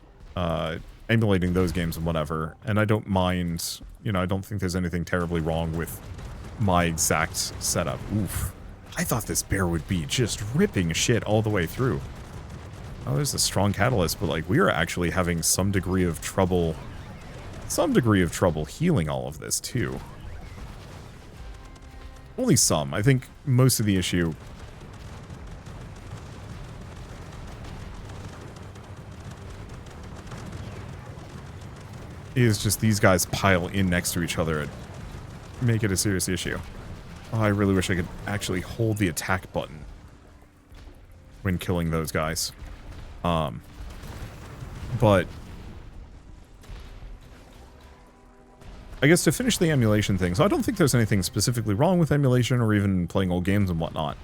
Speaker 1: emulating those games and whatever, and I don't mind, you know, I don't think there's anything terribly wrong with my exact setup. Oof. I thought this bear would be just ripping shit all the way through. Oh, there's a strong catalyst, but like we are actually having some degree of trouble healing all of this too. Only some. I think most of the issue is just these guys pile in next to each other and make it a serious issue. Oh, I really wish I could actually hold the attack button when killing those guys. But I guess to finish the emulation thing, so I don't think there's anything specifically wrong with emulation or even playing old games and whatnot,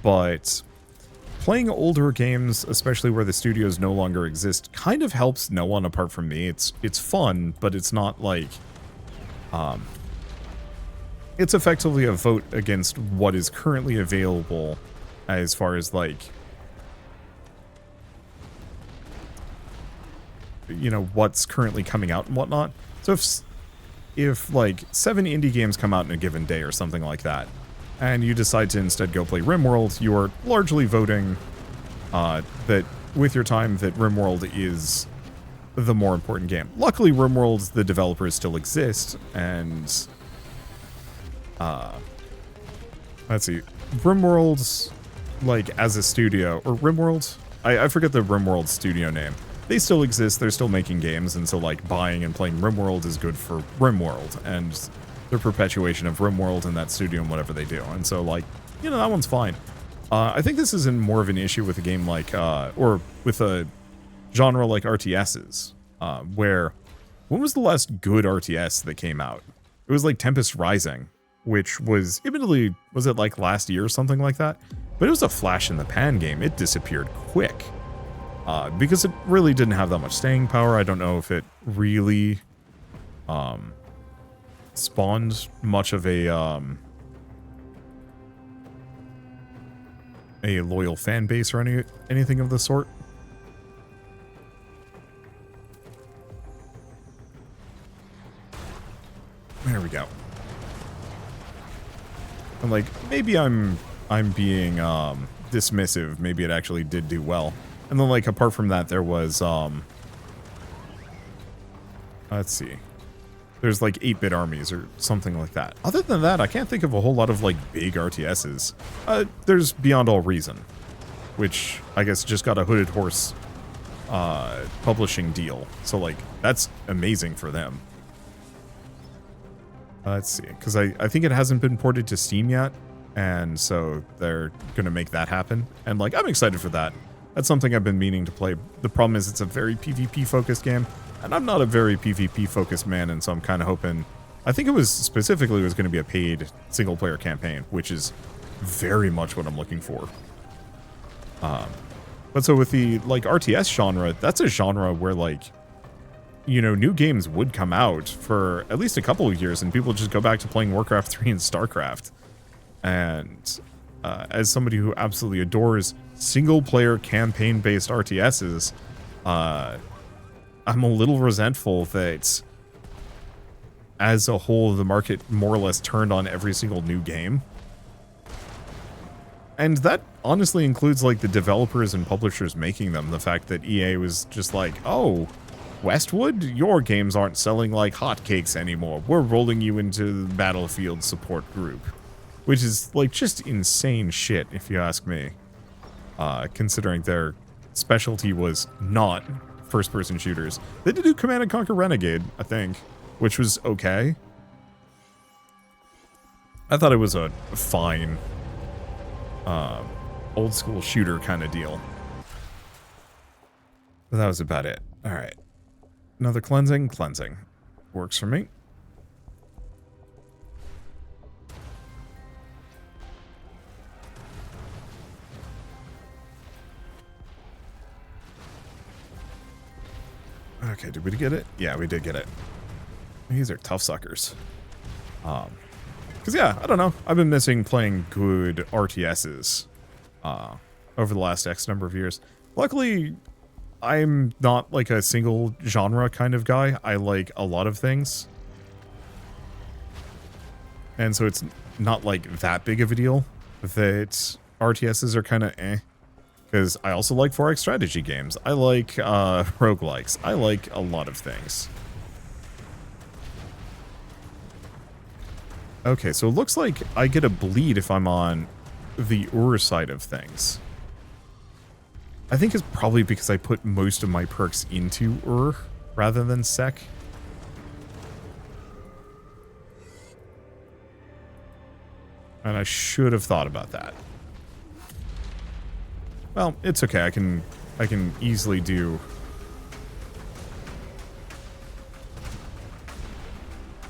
Speaker 1: but playing older games, especially where the studios no longer exist, kind of helps no one apart from me. It's fun, but it's not like, it's effectively a vote against what is currently available as far as like, you know, what's currently coming out and whatnot. So if like 7 indie games come out in a given day or something like that, and you decide to instead go play RimWorld, you are largely voting that with your time that RimWorld is the more important game. Luckily, RimWorld, the developers still exist, and let's see, RimWorld, like as a studio, or RimWorld, I forget the RimWorld studio name. They still exist, they're still making games, and so like buying and playing RimWorld is good for RimWorld, and the perpetuation of RimWorld and that studio and whatever they do. And so like, you know, that one's fine. I think this is more of an issue with a game like, or with a genre like RTSs, where, when was the last good RTS that came out? It was like Tempest Rising, which was, admittedly, was it like last year or something like that? But it was a flash in the pan game. It disappeared quick. Because it really didn't have that much staying power. I don't know if it really spawned much of a loyal fan base or anything of the sort. There we go. And like, maybe I'm being dismissive. Maybe it actually did do well. And then, like, apart from that, there was, let's see. There's, like, 8-bit armies or something like that. Other than that, I can't think of a whole lot of, like, big RTSs. There's Beyond All Reason, which I guess just got a Hooded Horse publishing deal. So, like, that's amazing for them. Let's see, because I think it hasn't been ported to Steam yet, and so they're going to make that happen. And, like, I'm excited for that. That's something I've been meaning to play. The problem is it's a very PvP-focused game, and I'm not a very PvP-focused man, and so I'm kind of hoping... I think it was specifically going to be a paid single-player campaign, which is very much what I'm looking for. But so with the, like, RTS genre, that's a genre where, like, you know, new games would come out for at least a couple of years, and people just go back to playing Warcraft 3 and StarCraft. And as somebody who absolutely adores single-player campaign-based RTSs, I'm a little resentful that as a whole, the market more or less turned on every single new game. And that honestly includes like the developers and publishers making them. The fact that EA was just like, oh, Westwood, your games aren't selling like hotcakes anymore. We're rolling you into the Battlefield support group. Which is like just insane shit, if you ask me. Considering their specialty was not first-person shooters. They did do Command & Conquer Renegade, I think, which was okay. I thought it was a fine old school shooter kind of deal. But that was about it. Alright. Another cleansing. Cleansing. Works for me. Okay, did we get it? Yeah, we did get it. These are tough suckers. Because, yeah, I don't know. I've been missing playing good RTSs over the last X number of years. Luckily, I'm not like a single genre kind of guy. I like a lot of things. And so it's not like that big of a deal that RTSs are kind of eh. Because I also like 4X strategy games. I like roguelikes. I like a lot of things. Okay, so it looks like I get a bleed if I'm on the Ur side of things. I think it's probably because I put most of my perks into Ur rather than Sec. And I should have thought about that. Well, it's okay. I can easily do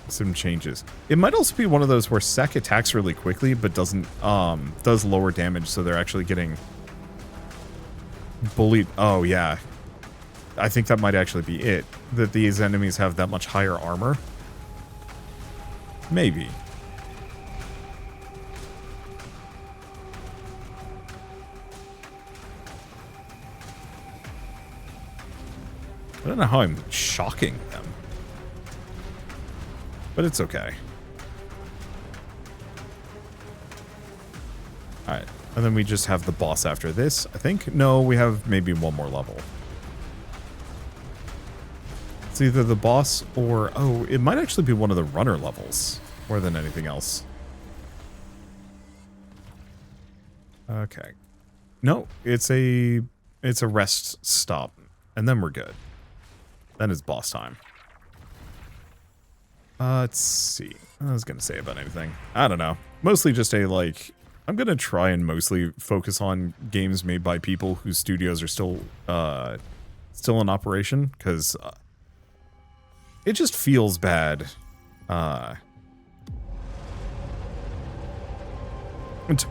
Speaker 1: some changes. It might also be one of those where Sec attacks really quickly, but doesn't does lower damage, so they're actually getting bullied. Oh yeah, I think that might actually be it. That these enemies have that much higher armor. Maybe. I don't know how I'm shocking them. But it's okay. Alright. And then we just have the boss after this, I think. No, we have maybe one more level. It's either the boss or... Oh, it might actually be one of the runner levels. More than anything else. Okay. No, it's a rest stop. And then we're good. Then it's boss time. Let's see. I was going to say about anything. I don't know. Mostly just a, like... I'm going to try and mostly focus on games made by people whose studios are still in operation. Because it just feels bad to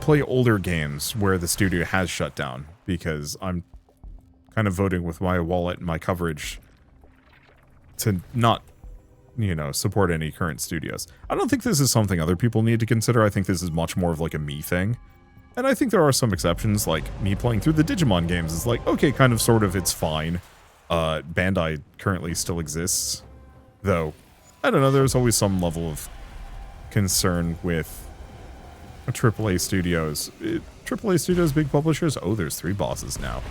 Speaker 1: play older games where the studio has shut down. Because I'm kind of voting with my wallet and my coverage to not, you know, support any current studios. I don't think this is something other people need to consider. I think this is much more of like a me thing. And I think there are some exceptions, like me playing through the Digimon games is like, okay, kind of, sort of, it's fine. Bandai currently still exists. Though, I don't know, there's always some level of concern with AAA studios. AAA studios, big publishers? Oh, there's 3 bosses now.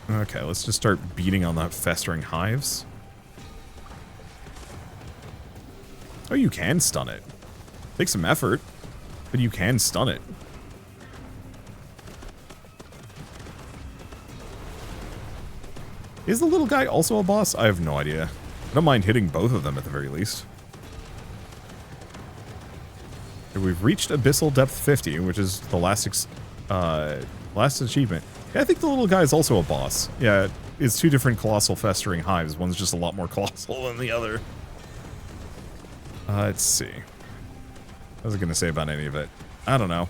Speaker 1: Okay, let's just start beating on that festering hives. Oh, you can stun it. Take some effort, but you can stun it. Is the little guy also a boss? I have no idea. I don't mind hitting both of them at the very least. Okay, we've reached Abyssal Depth 50, which is the last achievement. Yeah, I think the little guy is also a boss. Yeah, it's 2 different colossal festering hives. One's just a lot more colossal than the other. Let's see. What was I going to say about any of it? I don't know.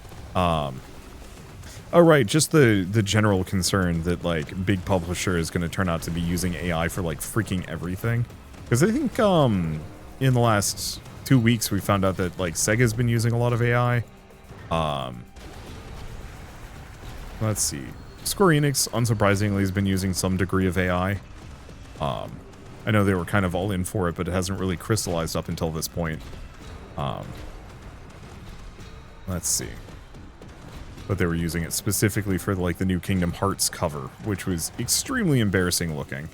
Speaker 1: Oh, right, just the general concern that, like, big publisher is going to turn out to be using AI for, like, freaking everything. Because I think, in the last 2 weeks, we found out that, like, Sega's been using a lot of AI. Let's see. Square Enix, unsurprisingly, has been using some degree of AI. I know they were kind of all in for it, but it hasn't really crystallized up until this point. Let's see. But they were using it specifically for like the new Kingdom Hearts cover, which was extremely embarrassing looking.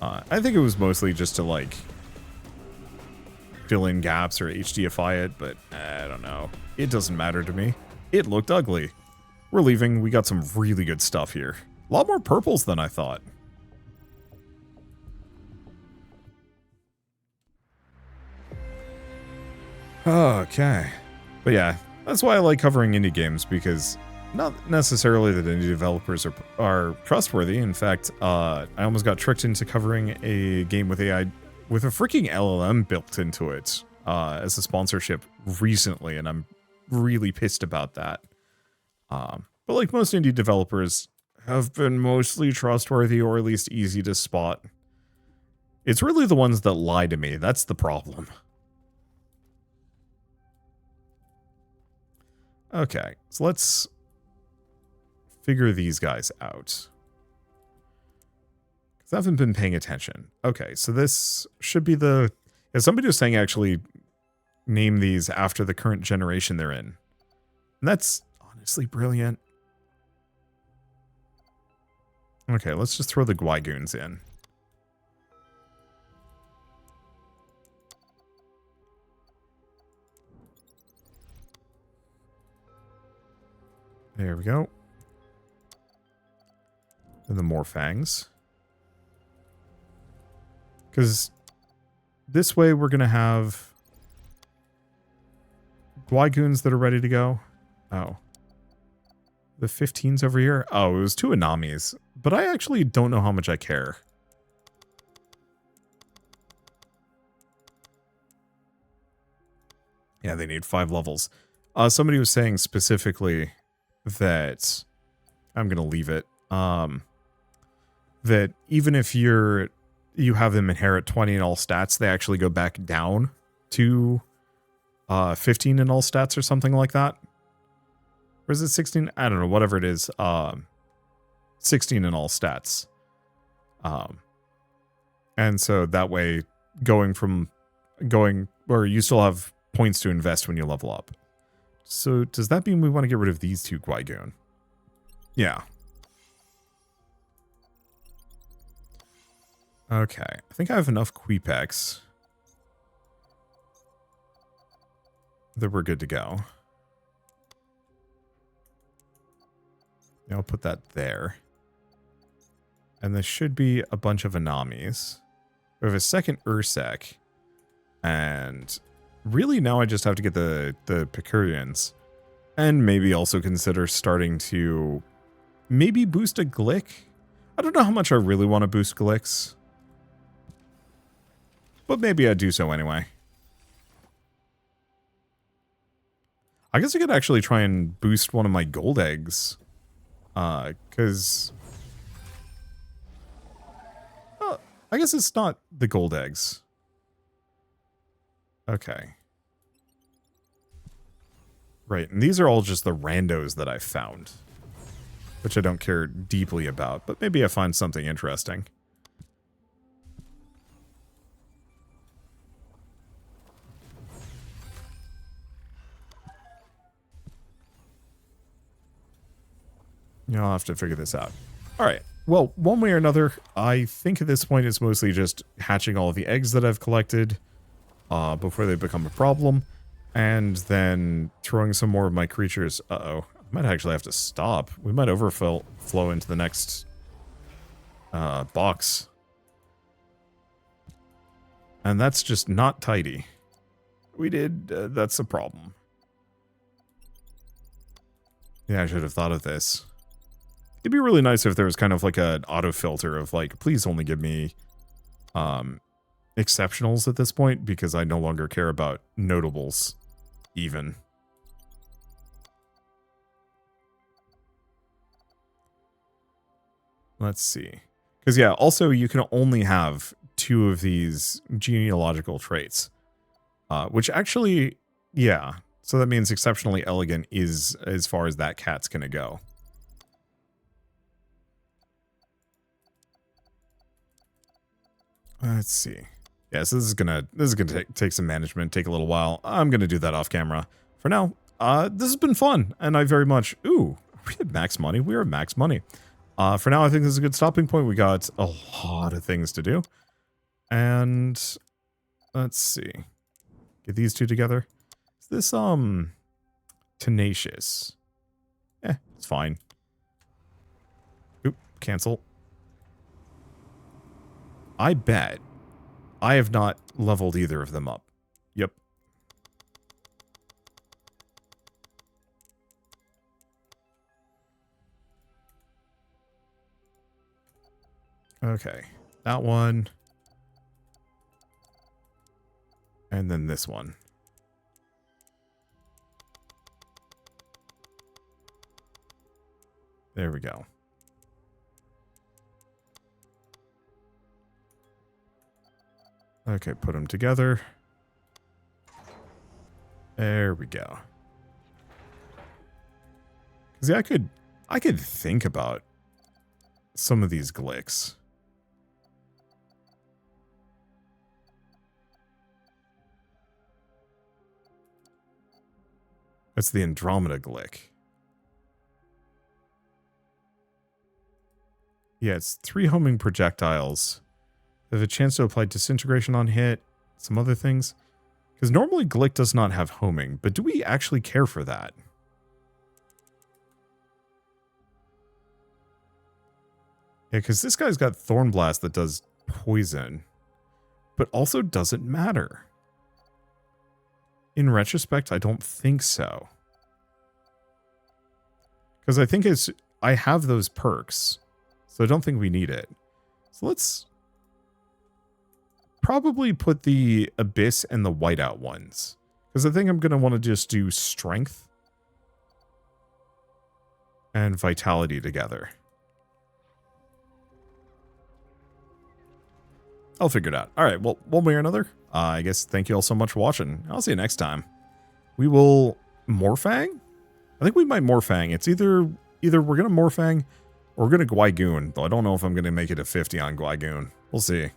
Speaker 1: I think it was mostly just to like fill in gaps or HDFI it, but I don't know. It doesn't matter to me. It looked ugly. We're leaving. We got some really good stuff here. A lot more purples than I thought. Okay. But yeah, that's why I like covering indie games, because not necessarily that indie developers are trustworthy. In fact, I almost got tricked into covering a game with AI with a freaking LLM built into it as a sponsorship recently, and I'm really pissed about that. But like most indie developers have been mostly trustworthy, or at least easy to spot. It's really the ones that lie to me. That's the problem. Okay, so let's figure these guys out. Because I haven't been paying attention. Okay, so this should be the... If somebody was saying actually name these after the current generation they're in. And that's honestly brilliant. Okay, let's just throw the Gwygoons in. There we go. And the Morfangs. Because this way we're going to have Gwygoons that are ready to go. Oh. The 15's over here? Oh, it was 2 Anamis. But I actually don't know how much I care. Yeah, they need 5 levels. Somebody was saying specifically that... I'm going to leave it. That even if you have them inherit 20 in all stats, they actually go back down to 15 in all stats or something like that. Or is it 16? I don't know, whatever it is. 16 in all stats. And so that way, or you still have points to invest when you level up. So does that mean we want to get rid of these 2 Gwygoon? Yeah. Okay, I think I have enough Queepex that we're good to go. Yeah, I'll put that there. And there should be a bunch of Anamis. We have a second Ursek. And really now I just have to get the Picurians. And maybe also consider starting to maybe boost a Glick. I don't know how much I really want to boost Glicks. But maybe I'd do so anyway. I guess I could actually try and boost one of my gold eggs. Because... Well, I guess it's not the gold eggs. Okay. Right, and these are all just the randos that I've found. Which I don't care deeply about, but maybe I find something interesting. Yeah, I'll have to figure this out. Alright, well, one way or another, I think at this point it's mostly just hatching all of the eggs that I've collected before they become a problem, and then throwing some more of my creatures. Uh-oh, I might actually have to stop. We might overflow into the next box. And that's just not tidy. That's a problem. Yeah, I should have thought of this. It'd be really nice if there was kind of like an auto filter of like, please only give me exceptionals at this point, because I no longer care about notables even. Let's see. Because yeah, also you can only have 2 of these genealogical traits. Which actually, yeah. So that means exceptionally elegant is as far as that cat's gonna go. Let's see. Yeah, so this is gonna take some management, take a little while. I'm gonna do that off camera. For now, this has been fun, and I very much... Ooh, we had max money. We are at max money. For now, I think this is a good stopping point. We got a lot of things to do. And let's see. Get these two together. Is this, tenacious? It's fine. Oop, cancel. I bet I have not leveled either of them up. Yep. Okay. That one. And then this one. There we go. Okay, put them together. There we go. See, I could think about some of these glicks. That's the Andromeda glick. Yeah, it's 3 homing projectiles. They have a chance to apply disintegration on hit, some other things. Because normally glick does not have homing, but do we actually care for that? Yeah, because this guy's got Thorn Blast that does poison, but also doesn't matter. In retrospect, I don't think so. Because I have those perks, so I don't think we need it. So let's probably put the Abyss and the Whiteout ones. Because I think I'm going to want to just do Strength and Vitality together. I'll figure it out. All right, well, one way or another, I guess thank you all so much for watching. I'll see you next time. We will Morfang? I think we might Morfang. It's either we're going to Morfang or we're going to Gwygoon, though I don't know if I'm going to make it a 50 on Gwygoon. We'll see.